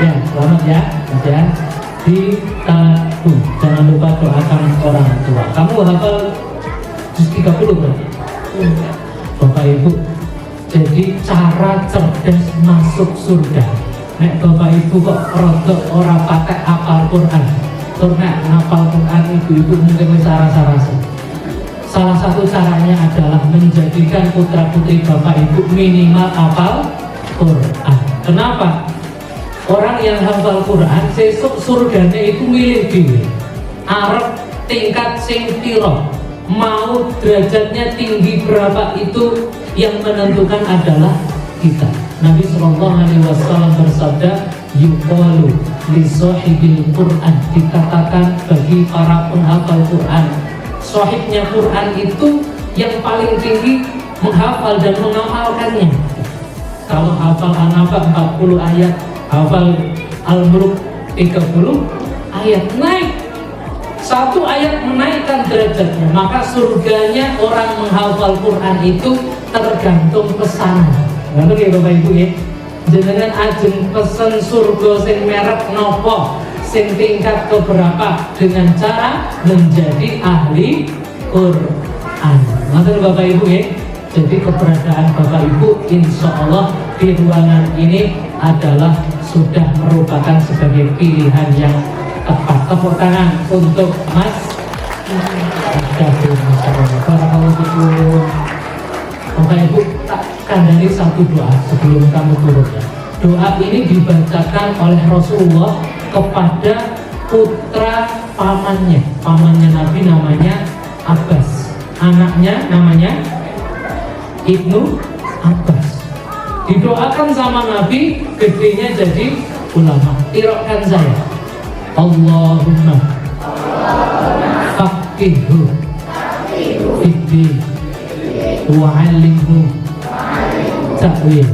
[SPEAKER 6] Ya, selamat ya, Mas ya. Ditabung, jangan lupa doakan orang tua. Kamu hafal juz 30 berarti. Bapak Ibu, jadi cara cerdas masuk surga. Nek Bapak Ibu kok rodok ora pakai apal Quran. Tur nek ngapal Quran ibu-ibu mungkin wis rasa-rasa. Salah satu caranya adalah menjadikan putra-putri Bapak Ibu minimal hafal Quran. Kenapa? Orang yang hafal Quran sesuk surganya itu milih diri. Arep tingkat sing piro, mau derajatnya tinggi berapa itu yang menentukan adalah kita. Nabi SAW bersabda, yuqalu li sahibil Quran, dikatakan bagi para penghafal Quran, sahibnya Quran itu yang paling tinggi menghafal dan mengamalkannya. Kalau hafal An-Naba 40 ayat, hafal Al-Mulk 30 ayat, naik satu ayat menaikkan derajatnya. Maka surganya orang menghafal Quran itu tergantung pesanan. Lalu ya Bapak Ibu ya, jenengan ajeng pesen surga sing merek nopo, sing tingkat keberapa, dengan cara menjadi ahli Quran. Lalu Bapak Ibu ya, jadi keberadaan Bapak Ibu insya Allah di ruangan ini adalah sudah merupakan sebagai pilihan yang tepat. Tepuk tangan untuk Mas David. Bapak Ibu, tak kandani satu doa sebelum kamu turun. Doa ini dibacakan oleh Rasulullah kepada putra pamannya. Pamannya Nabi namanya Abbas, anaknya namanya Ibnu Abbas. Didoakan sama Nabi, gedenya jadi ulama. Tirokan saya, Allahumma faqihhu fiddin wa'allimhu ta'wil.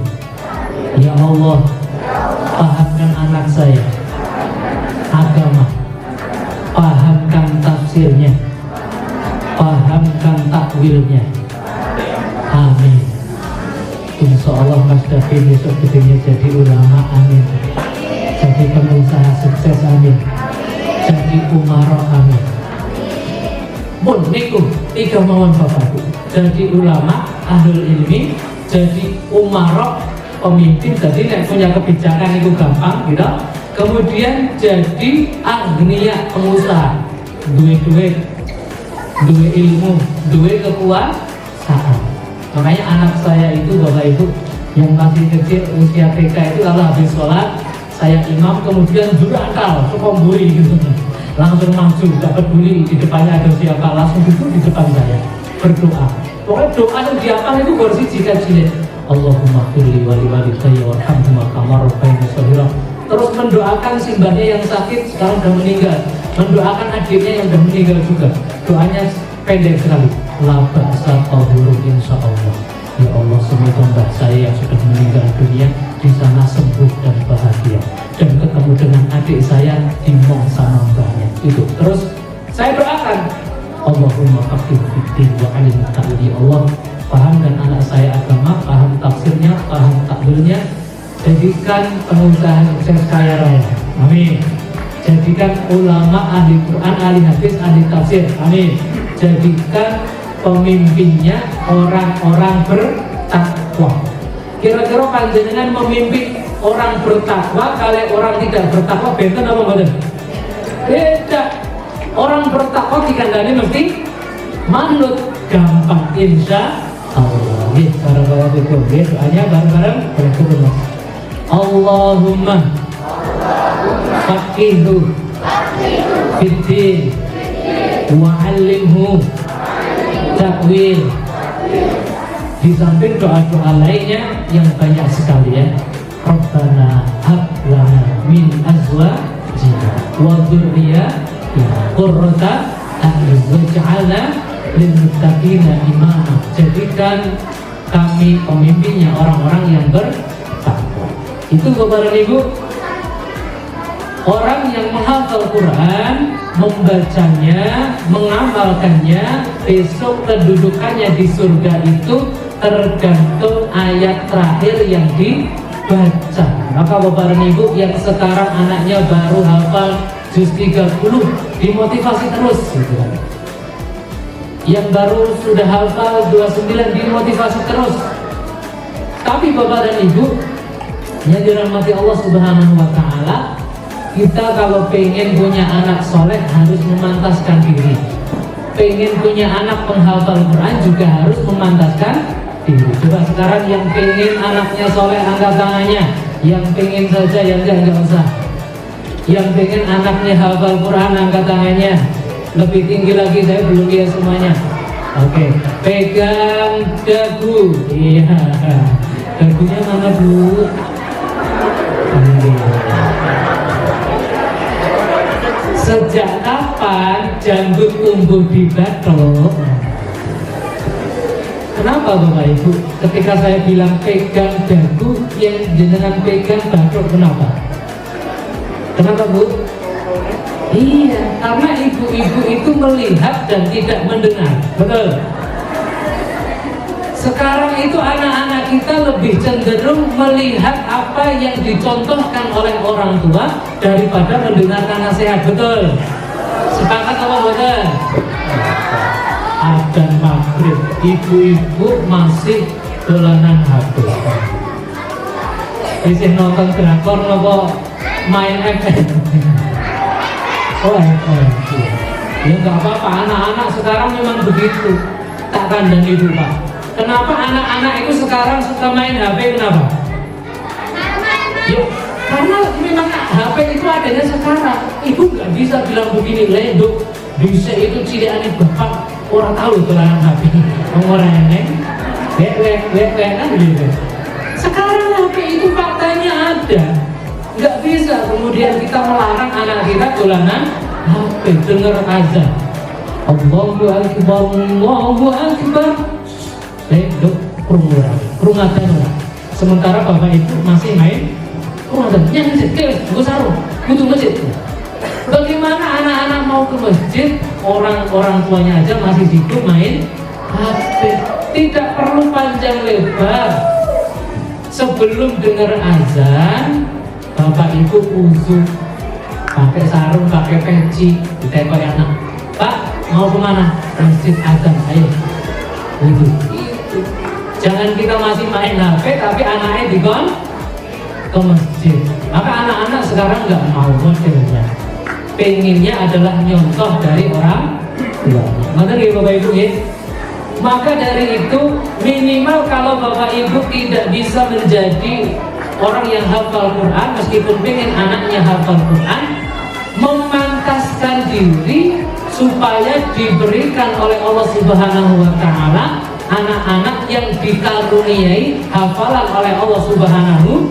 [SPEAKER 6] Ya Allah, pahamkan anak saya agama, pahamkan tafsirnya, pahamkan takwilnya. Amin. Insya Allah Mas David besok gedenya jadi ulama. Amin. Jadi pengusaha sukses. Amin. Jadi umaro. Amin. Pun niku tiga mawon Bapakku, jadi ulama, ahlul ilmi, jadi umaro, pemimpin. Jadi nek punya kebijakan itu gampang gitu. Kemudian jadi agniya, pengusaha, duit, duit ilmu, duit kekuasaan. Makanya anak saya itu Bapak Ibu yang masih kecil usia TK itu kalau habis sholat saya imam, kemudian jurakal, sekomburi gitu, langsung maju, gak peduli di depannya ada siapa, langsung duduk di depan saya berdoa. Pokoknya doa yang diapal itu baru jika jilid Allahumma firli wali walidayya warhamhuma kama rabbayani shaghira. Terus mendoakan simbahnya yang sakit sekarang sudah meninggal, mendoakan adiknya yang sudah meninggal juga. Doanya pendek sekali, la ba'sa tahurun insya Allah. Ya Allah, semoga mbah saya yang sudah meninggal dunia di sana sembuh dan bahagia, dan ketemu dengan adik saya di mong sama mbahnya itu. Terus saya doakan, Allahumma faqih fiddin wa alim ta'wil. Ya Allah, pahamkan anak saya agama, paham tafsirnya, paham takwilnya, jadikan pengusaha sukses kaya raya. Amin. Jadikan ulama, ahli Quran, ahli hadis, ahli tafsir. Amin. Jadikan pemimpinnya orang-orang bertakwa. Kira-kira panjenengan memimpin orang bertakwa kalian orang tidak bertakwa, benten apa benten? Beda. Orang bertakwa dikandani mesti manut, gampang insya Allah. Barang-barang itu, doanya bareng-bareng. Allahumma faqihhu fiddin wa'allimhu ta'wil. Di samping doa-doa lainnya yang banyak sekali ya, Rabbana hab lana min azwajina wa dzurriyyatina qurrata a'yun waj'alna lil muttaqina imama. Jadikan kami pemimpinnya orang-orang yang bertakwa. Itu Bapak dan Ibu, orang yang menghafal Quran, membacanya, mengamalkannya, besok kedudukannya di surga itu tergantung ayat terakhir yang dibaca. Maka Bapak dan Ibu yang sekarang anaknya baru hafal juz 30, dimotivasi terus gitu kan. yang baru sudah hafal 29 dimotivasi terus. Tapi Bapak dan Ibu yang dirahmati Allah Subhanahu wa Ta'ala, kita kalau pengen punya anak soleh harus memantaskan diri. Pengen punya anak penghafal Quran juga harus memantaskan diri. Coba sekarang yang pengen anaknya soleh angkat tangannya. Yang pengen saja, yang enggak usah. Yang pengen anaknya hafal Quran angkat tangannya. Lebih tinggi lagi, saya belum lihat semuanya. Oke, pegang dagu. Iya, dagunya mana Bu? Sejak kapan janggut tumbuh di batok? Kenapa Bapak Ibu? Ketika saya bilang pegang dagu, yang jenengan pegang batok, kenapa? Kenapa Bu? Iya, karena ibu-ibu itu melihat dan tidak mendengar. Betul. Sekarang itu anak-anak kita lebih cenderung melihat apa yang dicontohkan oleh orang tua daripada mendengarkan nasihat. Betul. Sepakat apa betul? Adzan maghrib, ibu-ibu masih dolanan HP. Bisa nonton drakor nopo main FM. Oh, ya nggak apa-apa, anak-anak sekarang memang begitu. Tak kandang ibu Pak. Kenapa anak-anak itu sekarang suka main HP? Kenapa? Ya, karena memang HP itu adanya sekarang. Ibu nggak bisa bilang begini, lenduk bisa itu cilik bapak orang tahu tulanan HP. Orang yang kan gitu. Sekarang HP itu faktanya ada. Nggak bisa kemudian kita melarang anak kita dolanan HP, dengar azan. Allahu Akbar, Allahu Akbar. Dok, kerungatan orang. Sementara bapak itu masih main kerungatan. Yang masjid, gue sarung, butuh masjid. Bagaimana anak-anak mau ke masjid, orang tuanya aja masih sibuk main HP. Tidak perlu panjang lebar. Sebelum dengar azan, bapak ibu wudu, pakai sarung, pakai peci, ditempel anak. Pak, mau kemana? Masjid azan, ayo. Wudu. Jangan kita masih main HP, tapi anaknya dikon ke masjid. Maka anak-anak sekarang nggak mau modelnya. Pengennya adalah nyontoh dari orang tua. Benar ya Bapak Ibu ya? Maka dari itu minimal kalau Bapak Ibu tidak bisa menjadi orang yang hafal Quran, meskipun pengen anaknya hafal Quran, memantaskan diri supaya diberikan oleh Allah Subhanahu wa Ta'ala anak-anak yang dikaruniai hafalan oleh Allah Subhanahu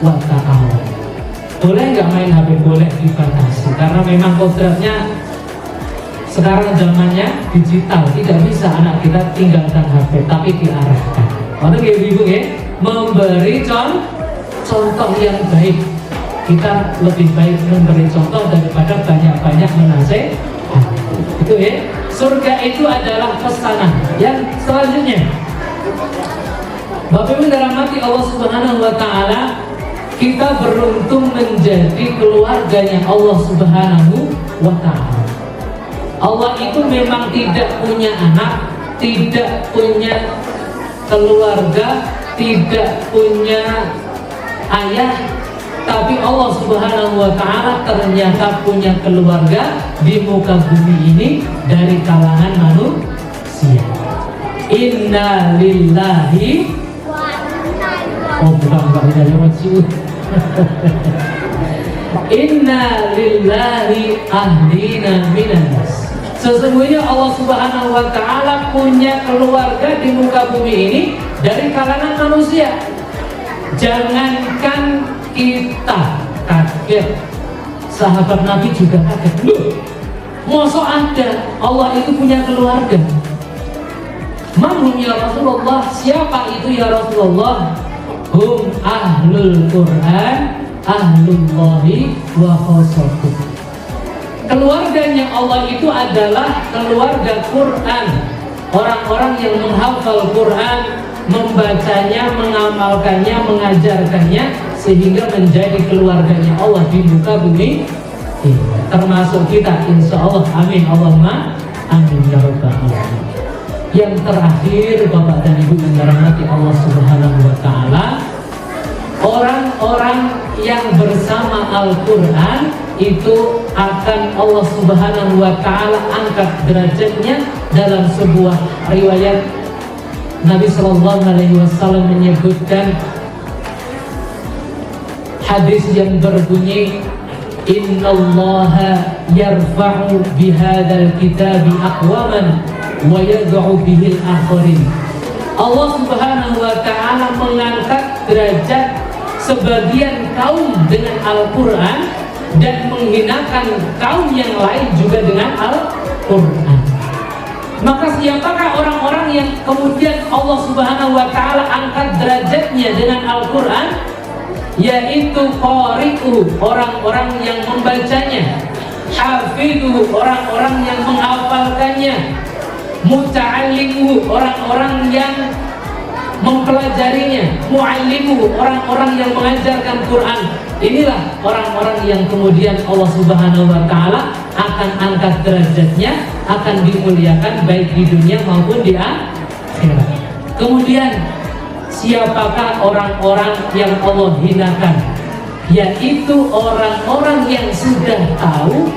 [SPEAKER 6] wa Ta'ala. Boleh nggak main HP? Boleh, dibatasi, karena memang kodratnya sekarang zamannya digital, tidak bisa anak kita tinggalkan HP, tapi diarahkan. Waktu ibu ya, memberi contoh yang baik. Kita lebih baik memberi contoh daripada banyak-banyak menasehati. Itu ya. Surga itu adalah pesanan. Yang selanjutnya, Bapak Ibu dirahmati Allah Subhanahu wa Ta'ala, kita beruntung menjadi keluarganya Allah Subhanahu wa Ta'ala. Allah itu memang tidak punya anak, tidak punya keluarga, tidak punya ayah, tapi Allah Subhanahu wa Ta'ala ternyata punya keluarga di muka bumi ini dari kalangan manusia. Inna lillahi, oh bukan dari manusia. Inna lillahi ahlina minan nas. Sesungguhnya Allah Subhanahu wa Ta'ala punya keluarga di muka bumi ini dari kalangan manusia. Jangankan kita kaget, sahabat Nabi juga kaget. Loh, masa ada Allah itu punya keluarga? Manhum ya Rasulullah, siapa itu ya Rasulullah? Hum ahlul Quran, ahlullahi wa khosatuh. Keluarganya Allah itu adalah keluarga Quran, orang-orang yang menghafal Quran, membacanya, mengamalkannya, mengajarkannya, sehingga menjadi keluarganya Allah di muka bumi. Termasuk kita, insya Allah, amin Allahumma Amin ya rabbal alamin. Yang terakhir, Bapak dan Ibu yang dirahmati Allah Subhanahu wa taala, orang-orang yang bersama Al-Qur'an itu akan Allah Subhanahu wa taala angkat derajatnya. Dalam sebuah riwayat Nabi sallallahu alaihi wasallam menyebutkan hadis yang berbunyi, innallaha yarfa'u bihadzal kitabi aqwaman wa yad'u bihil akharin. Allah Subhanahu wa taala mengangkat derajat sebagian kaum dengan Al-Qur'an dan menghinakan kaum yang lain juga dengan Al-Qur'an. Maka siapakah orang-orang yang kemudian Allah Subhanahu wa taala angkat derajatnya dengan Al-Qur'an? Yaitu qari'u, orang-orang yang membacanya, hafidhu, orang-orang yang menghafalkannya, muta'allimu, orang-orang yang mempelajarinya, mu'allimu, orang-orang yang mengajarkan Quran. Inilah orang-orang yang kemudian Allah Subhanahu wa taala akan angkat derajatnya, akan dimuliakan baik di dunia maupun di akhirat. Kemudian siapakah orang-orang yang Allah hinakan? Yaitu orang-orang yang sudah tahu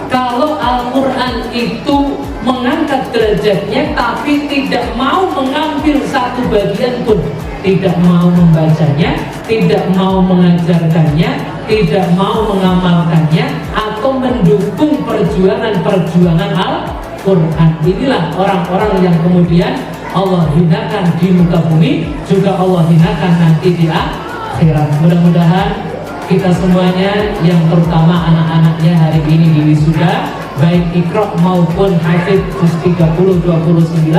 [SPEAKER 6] kalau Al-Quran itu mengangkat derajatnya tapi tidak mau mengambil satu bagian pun, tidak mau membacanya, tidak mau mengajarkannya, tidak mau mengamalkannya, atau mendukung perjuangan Al-Quran. Inilah orang-orang yang kemudian Allah hinakan di muka bumi, juga Allah hinakan nanti di akhirat. Mudah-mudahan kita semuanya, yang terutama anak-anaknya hari ini di wisuda, baik Iqra maupun Hafidz juz 30-29,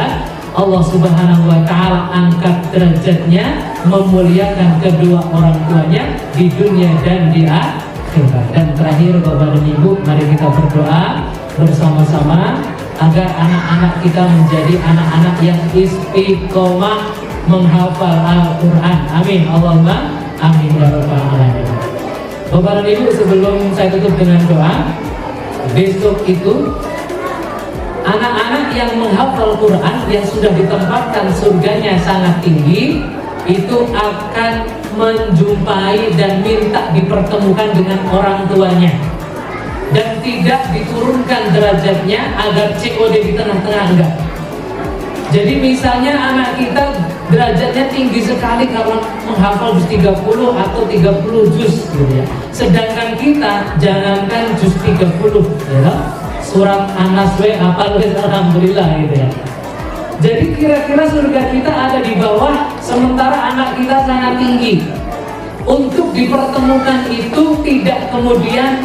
[SPEAKER 6] Allah Subhanahu wa taala angkat derajatnya, memuliakan kedua orang tuanya di dunia dan di akhirat. Dan terakhir Bapak dan Ibu, mari kita berdoa bersama-sama agar anak-anak kita menjadi anak-anak yang istiqomah menghafal Al-Quran. Amin, Allahumma amin ya rabbal alamin. Bapak dan Ibu, sebelum saya tutup dengan doa, besok itu anak-anak yang menghafal Quran yang sudah ditempatkan surganya sangat tinggi itu akan menjumpai dan minta dipertemukan dengan orang tuanya, dan tidak diturunkan derajatnya agar COD di tengah-tengah, enggak. Jadi misalnya anak kita derajatnya tinggi sekali kalau menghafal juz 30 atau 30 juz gitu ya. Sedangkan kita jangankan juz 30 ya, surat An-Nas hafal alhamdulillah gitu ya. Jadi kira-kira surga kita ada di bawah, sementara anak kita sangat tinggi. Untuk dipertemukan itu tidak kemudian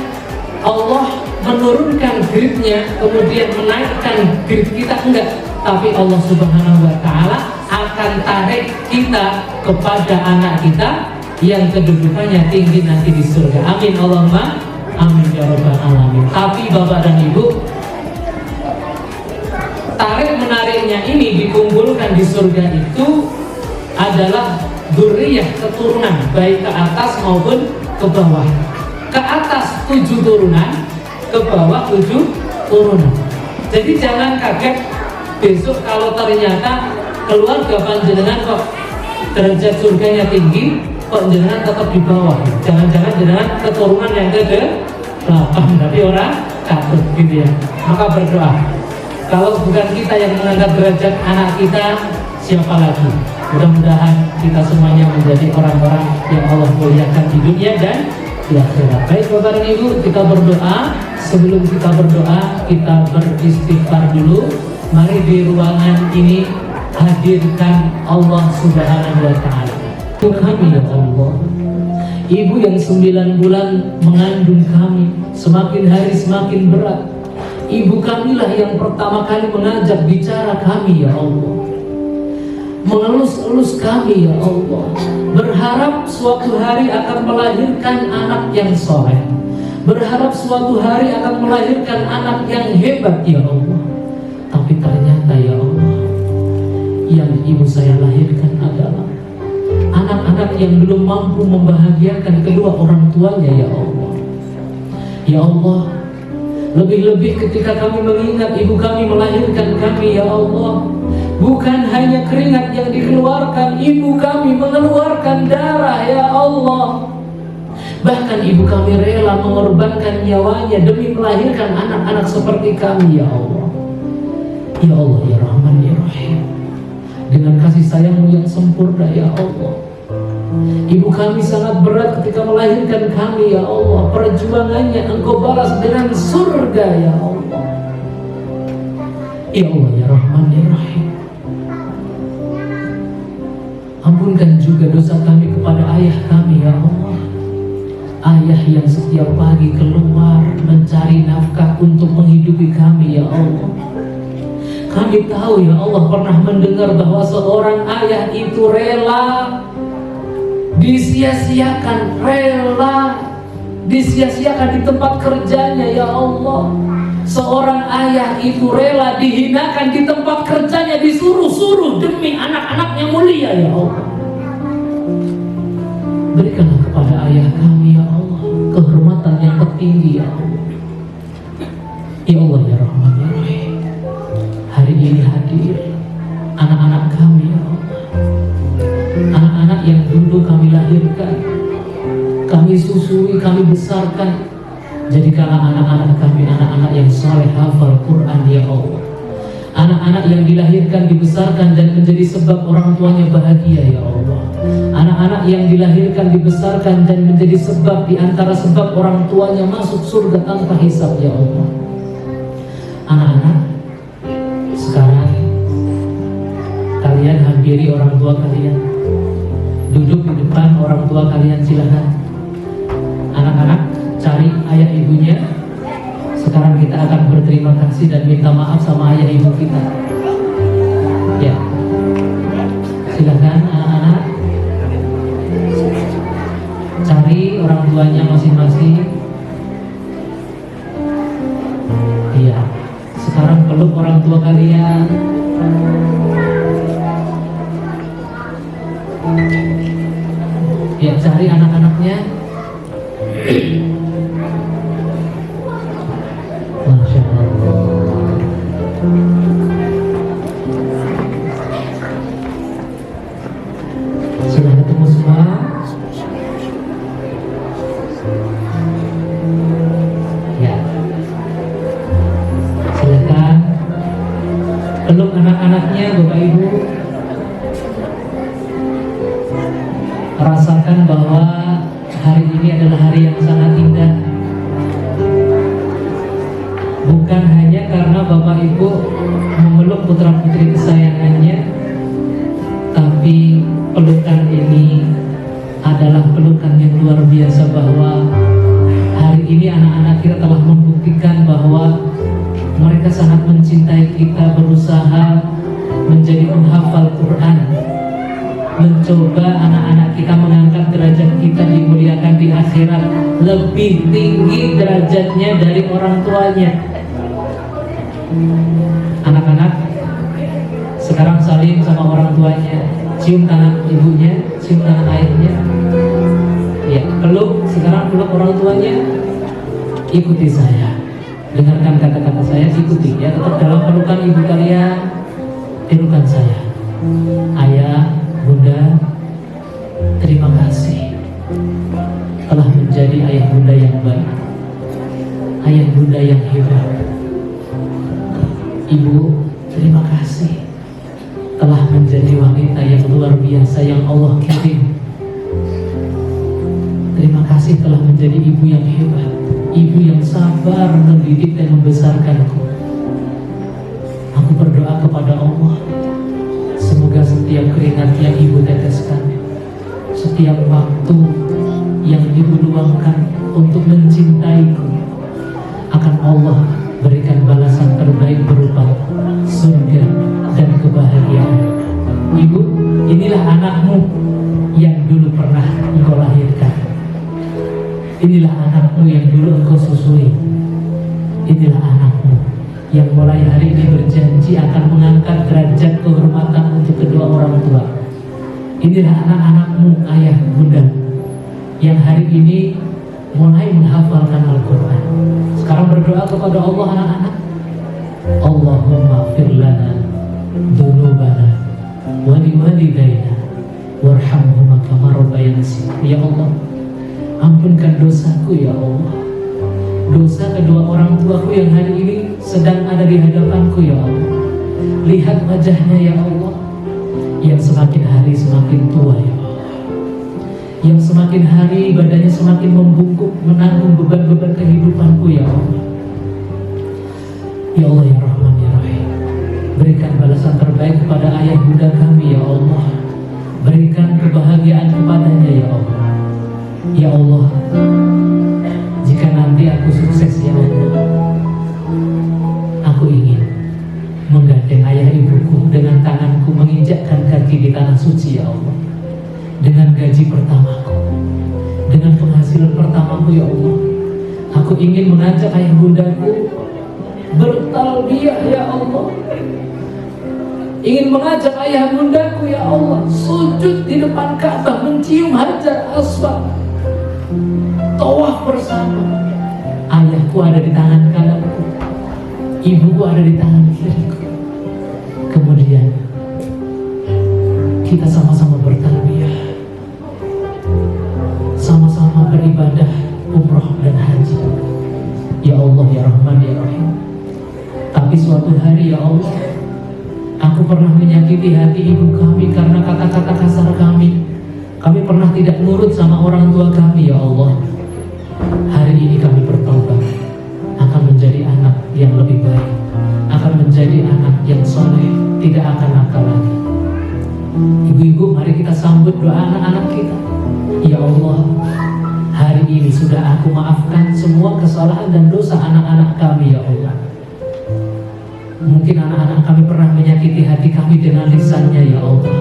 [SPEAKER 6] Allah menurunkan grade-nya, kemudian menaikkan grade kita, enggak. Tapi Allah Subhanahu wa taala akan tarik kita kepada anak kita yang kedudukannya tinggi nanti di surga. Amin Allahumma amin ya rabbal alamin. Tapi Bapak dan Ibu, tarik menariknya ini dikumpulkan di surga itu adalah dzurriyyah, keturunan, baik ke atas maupun ke bawah. Ke atas 7 turunan, ke bawah 7 turunan. Jadi jangan kaget besok kalau ternyata keluarga panjenengan kok derajat surganya tinggi, kok jenengan tetap di bawah. Jangan-jangan jenengan keturunan yang ke-8, tapi orang takut gitu ya. Maka berdoa, kalau bukan kita yang mengangkat derajat anak kita, siapa lagi? Mudah-mudahan kita semuanya menjadi orang-orang yang Allah muliakan di dunia dan di akhirat. Baik Bapak dan Ibu, kita berdoa. Sebelum kita berdoa, kita beristighfar dulu. Mari di ruangan ini hadirkan Allah Subhanahu wa taala. Kami ya Allah, Ibu yang 9 bulan mengandung kami, semakin hari semakin berat. Ibu kamilah yang pertama kali mengajak bicara kami ya Allah, mengelus-elus kami ya Allah, berharap suatu hari akan melahirkan anak yang soleh, berharap suatu hari akan melahirkan anak yang hebat ya Allah. Tapi ternyata ya Allah, yang ibu saya lahirkan adalah anak-anak yang belum mampu membahagiakan kedua orang tuanya ya Allah. Ya Allah, Lebih-lebih ketika kami mengingat ibu kami melahirkan kami, ya Allah. Bukan hanya keringat yang dikeluarkan, ibu kami mengeluarkan darah, ya Allah. Bahkan ibu kami rela mengorbankan nyawanya demi melahirkan anak-anak seperti kami, ya Allah. Ya Allah, ya Rahman, ya Rahim. Dengan kasih sayang-Mu yang sempurna, ya Allah. Ibu kami sangat berat ketika melahirkan kami, ya Allah. Perjuangannya Engkau balas dengan surga, ya Allah. Ya Allah, ya Rahman, ya Rahim. Ampunkan juga dosa kami kepada ayah kami, ya Allah. Ayah yang setiap pagi keluar mencari nafkah untuk menghidupi kami, ya Allah. Kami tahu, ya Allah, pernah mendengar bahwa seorang ayah itu rela disia-siakan, rela disia-siakan di tempat kerjanya, ya Allah. Seorang ayah itu rela dihinakan di tempat kerjanya, disuruh-suruh demi anak-anaknya mulia, ya Allah. Berikanlah kepada ayah kami, ya Allah, kehormatan yang tertinggi, ya Allah. Ya Allah, ya Rahman, ya Rahim. Hari ini hadir anak-anak kami, ya Allah. Anak-anak yang dulu kami lahirkan, kami susui, kami besarkan. Jadikanlah anak-anak kami anak-anak yang saleh hafal Quran, ya Allah. Anak-anak yang dilahirkan, dibesarkan dan menjadi sebab orang tuanya bahagia, ya Allah. Anak-anak yang dilahirkan, dibesarkan dan menjadi sebab di antara sebab orang tuanya masuk surga tanpa hisab, ya Allah. Anak-anak, sekarang kalian hampiri orang tua kalian. Duduk di depan orang tua kalian, silakan. Anak-anak, cari ayah ibunya. Sekarang kita akan berterima kasih dan minta maaf sama ayah ibu kita. Ya, silakan anak-anak, cari orang tuanya masing-masing. Iya, sekarang peluk orang tua kalian. Ya, cari anak-anaknya. Masya Allah. Sudah ketemu semua? Ya. Silakan peluk anak-anaknya, Bapak Ibu. Rasakan bahwa hari ini adalah hari yang sangat indah. Bukan hanya karena Bapak Ibu memeluk putra-putri kesayangannya, tapi pelukan ini adalah pelukan yang luar biasa, bahwa hari ini anak-anak kita telah membuktikan bahwa mereka sangat mencintai kita, berusaha menjadi penghafal Quran, mencoba anak-anak kita mengangkat derajat kita, dimuliakan di akhirat, lebih tinggi derajatnya dari orang tuanya. Anak-anak, sekarang salim sama orang tuanya, cium tangan ibunya, cium tangan ayahnya. Ya, peluk, sekarang peluk orang tuanya. Ikuti saya, dengarkan kata-kata saya, ikuti ya, tetap dalam pelukan ibu kalian, tirukan saya. Ayah, Bunda, terima kasih telah menjadi ayah bunda yang baik, ayah bunda yang hebat. Ibu, terima kasih telah menjadi wanita yang luar biasa yang Allah kirim. Terima kasih telah menjadi ibu yang hebat, ibu yang sabar mendidik dan membesarkanku. Aku berdoa kepada Allah, semoga setiap keringat yang ibu teteskan, setiap waktu yang ibu luangkan untuk mencintaiku, akan Allah berikan balasan terbaik berupa surga dan kebahagiaan. Ibu, inilah anakmu yang dulu pernah engkau lahirkan. Inilah anakmu yang dulu engkau susui. Inilah anakmu yang mulai hari ini berjanji akan mengangkat derajat kehormatan untuk kedua orang tua. Inilah anak-anakmu, ayah, bunda, yang hari ini mulai menghafalkan Al-Quran. Sekarang berdoa kepada Allah anak-anak. Allahumma fir lana dzunubana wa liwalidayna warhamhuma kama rabbayana shaghira. Ya Allah, ampunkan dosaku ya Allah, dosa kedua orang tuaku yang hari ini sedang ada di hadapanku ya Allah. Lihat wajahnya ya Allah, yang semakin hari semakin tua ya Allah, yang semakin hari badannya semakin membungkuk menanggung beban-beban kehidupanku ya Allah. Ya Allah ya Rahman ya Rahim, berikan balasan terbaik kepada ayah bunda kami ya Allah. Berikan kebahagiaan kepadanya ya Allah. Ya Allah, jika nanti aku sukses ya Allah, aku ingin menggandeng ayah ibuku dengan tanganku menginjakkan kaki di tanah suci ya Allah. Dengan gaji pertamaku, dengan penghasilan pertamaku ya Allah, aku ingin mengajak ayah bundaku bertalbiyah ya Allah. Ingin mengajak ayah bundaku ya Allah sujud di depan Ka'bah, mencium Hajar Aswad, tawaf bersama. Ayahku ada di tangan kananku, ibuku ada di tangan kiriku. Kemudian kita sama-sama bertalbiyah, sama-sama beribadah umroh dan haji. Ya Allah ya Rahman ya Rahim. Tapi suatu hari ya Allah, aku pernah menyakiti hati ibu kami karena kata-kata kasar kami. Kami pernah tidak nurut sama orang tua kami ya Allah. Hari ini kami bertobat, akan menjadi anak yang lebih baik, akan menjadi anak yang soleh, tidak akan nakal lagi. Ibu-ibu, mari kita sambut doa anak-anak kita. Ya Allah, hari ini sudah aku maafkan semua kesalahan dan dosa anak-anak kami ya Allah. Mungkin anak-anak kami pernah menyakiti hati kami dengan lisannya ya Allah.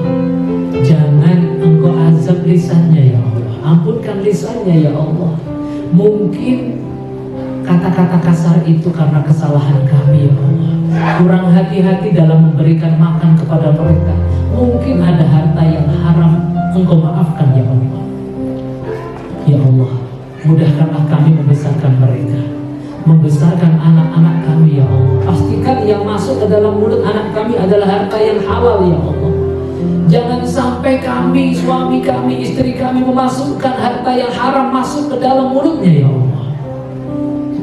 [SPEAKER 6] Jangan engkau azab lisannya ya Allah, ampunkan lisannya ya Allah. Mungkin kata-kata kasar itu karena kesalahan kami ya Allah. Kurang hati-hati dalam memberikan makan kepada mereka. Mungkin ada harta yang haram, engkau maafkan ya Allah. Ya Allah, mudahkanlah kami membesarkan mereka, membesarkan anak-anak kami ya Allah. Pastikan yang masuk ke dalam mulut anak kami adalah harta yang halal ya Allah. Jangan sampai kami, suami kami, istri kami memasukkan harta yang haram masuk ke dalam mulutnya ya Allah.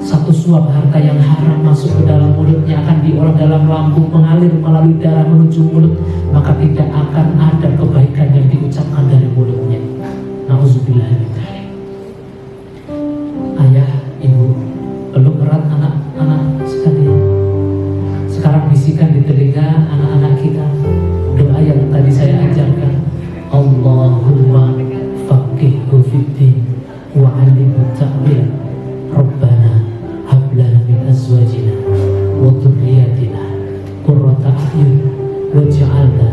[SPEAKER 6] Satu suap harta yang haram masuk ke dalam mulutnya akan diolah dalam lambung, mengalir melalui darah menuju mulut, maka tidak akan ada kebaikan yang diucapkan dari mulutnya. Nauzubillah min dzalik. Ayah, ibu, peluk erat anak-anak sekalian. Sekarang bisikan di telinga anak-anak kita doa yang tadi saya ajarkan. Allahumma faqihhu fiddin wa 'allimhu ta'wil. Rabbana hab lana min azwajina wa dhurriyyatina qurrata a'yun waj'alna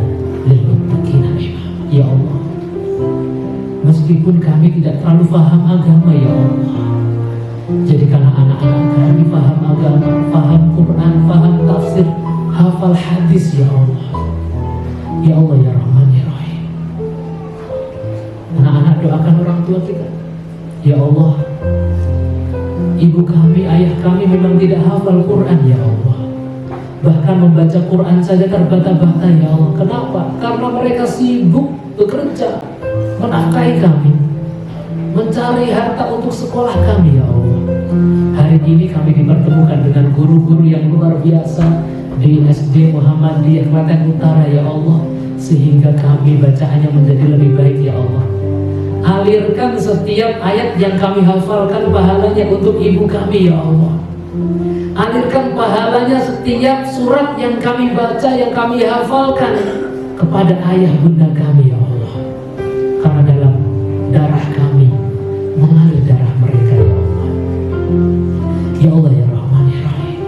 [SPEAKER 6] lil muttaqina imama. Ya Allah, meskipun kami tidak terlalu paham agama ya Allah, jadikanlah anak-anak kami paham agama, paham Quran, paham tafsir, hafal hadis ya Allah. Ya Allah ya Rahman ya Rahim. Anak-anak doakan orang tua kita. Ya Allah, ibu kami, ayah kami memang tidak hafal Quran ya Allah. Bahkan membaca Quran saja terbata-bata ya Allah. Kenapa? Karena mereka sibuk bekerja, menafkahi kami, mencari harta untuk sekolah kami ya Allah. Hari ini kami dipertemukan dengan guru-guru yang luar biasa di SD Muhammadiyah Klaten Utara ya Allah, sehingga kami bacaannya menjadi lebih baik ya Allah. Alirkan setiap ayat yang kami hafalkan pahalanya untuk ibu kami ya Allah. Alirkan pahalanya setiap surat yang kami baca, yang kami hafalkan kepada ayah bunda kami ya Allah. Karena dalam darah kami mengalir darah mereka ya Allah. Ya Allah ya Rahman ya Rahim.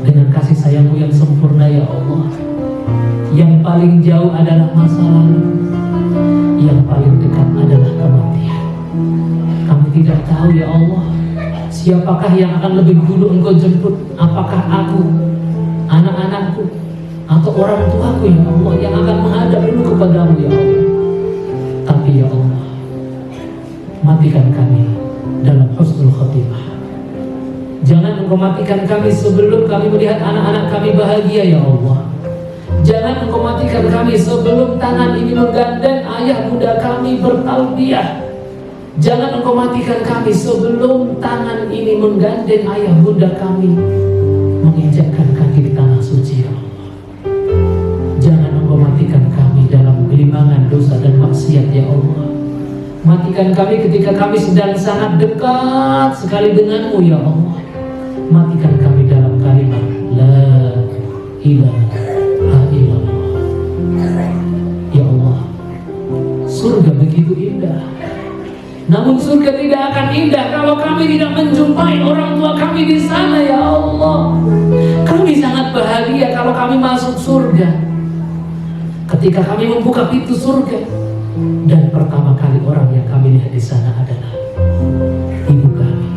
[SPEAKER 6] Dengan kasih sayangmu yang sempurna ya Allah, yang paling jauh adalah masa lalu, yang paling dekat adalah kematian. Kami tidak tahu ya Allah, siapakah yang akan lebih dulu engkau jemput. Apakah aku, anak-anakku, atau orang tuaku ya Allah yang akan menghadap dulu kepadamu ya Allah. Tapi ya Allah, matikan kami dalam husnul khotimah. Jangan Engkau matikan kami sebelum kami melihat anak-anak kami bahagia ya Allah. Jangan Engkau matikan kami sebelum tangan ini menggandeng ayah bunda kami bertalbiyah. Jangan Engkau matikan kami sebelum tangan ini menggandeng ayah bunda kami menginjakkan kaki di tanah suci ya Allah. Jangan Engkau matikan kami dalam gelimangan dosa dan maksiat ya Allah. Matikan kami ketika kami sedang sangat dekat sekali denganmu ya Allah. Matikan kami dalam kalimat La ilaha illallah. Ya Allah, surga begitu indah. Namun surga tidak akan indah kalau kami tidak menjumpai orang tua kami di sana ya Allah. Kami sangat bahagia kalau kami masuk surga. Ketika kami membuka pintu surga dan pertama kali orang yang kami lihat di sana adalah ibu kami.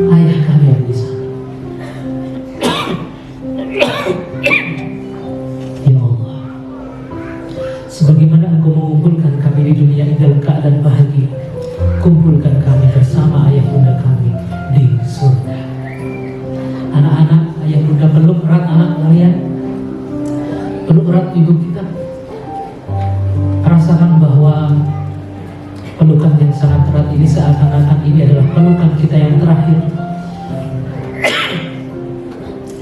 [SPEAKER 6] Ayah kami yang di sana. Ya Allah, sebagaimana Engkau mengumpulkan kami di dunia ini dalam keadaan bahagia, kumpulkan kami bersama ayah bunda kami di surga. Anak-anak, ayah bunda peluk erat anak kalian, peluk erat ibu kita. Rasakan bahwa pelukan yang sangat erat ini seakan-akan ini adalah pelukan kita yang terakhir,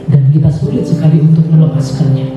[SPEAKER 6] dan kita sulit sekali untuk melepaskannya.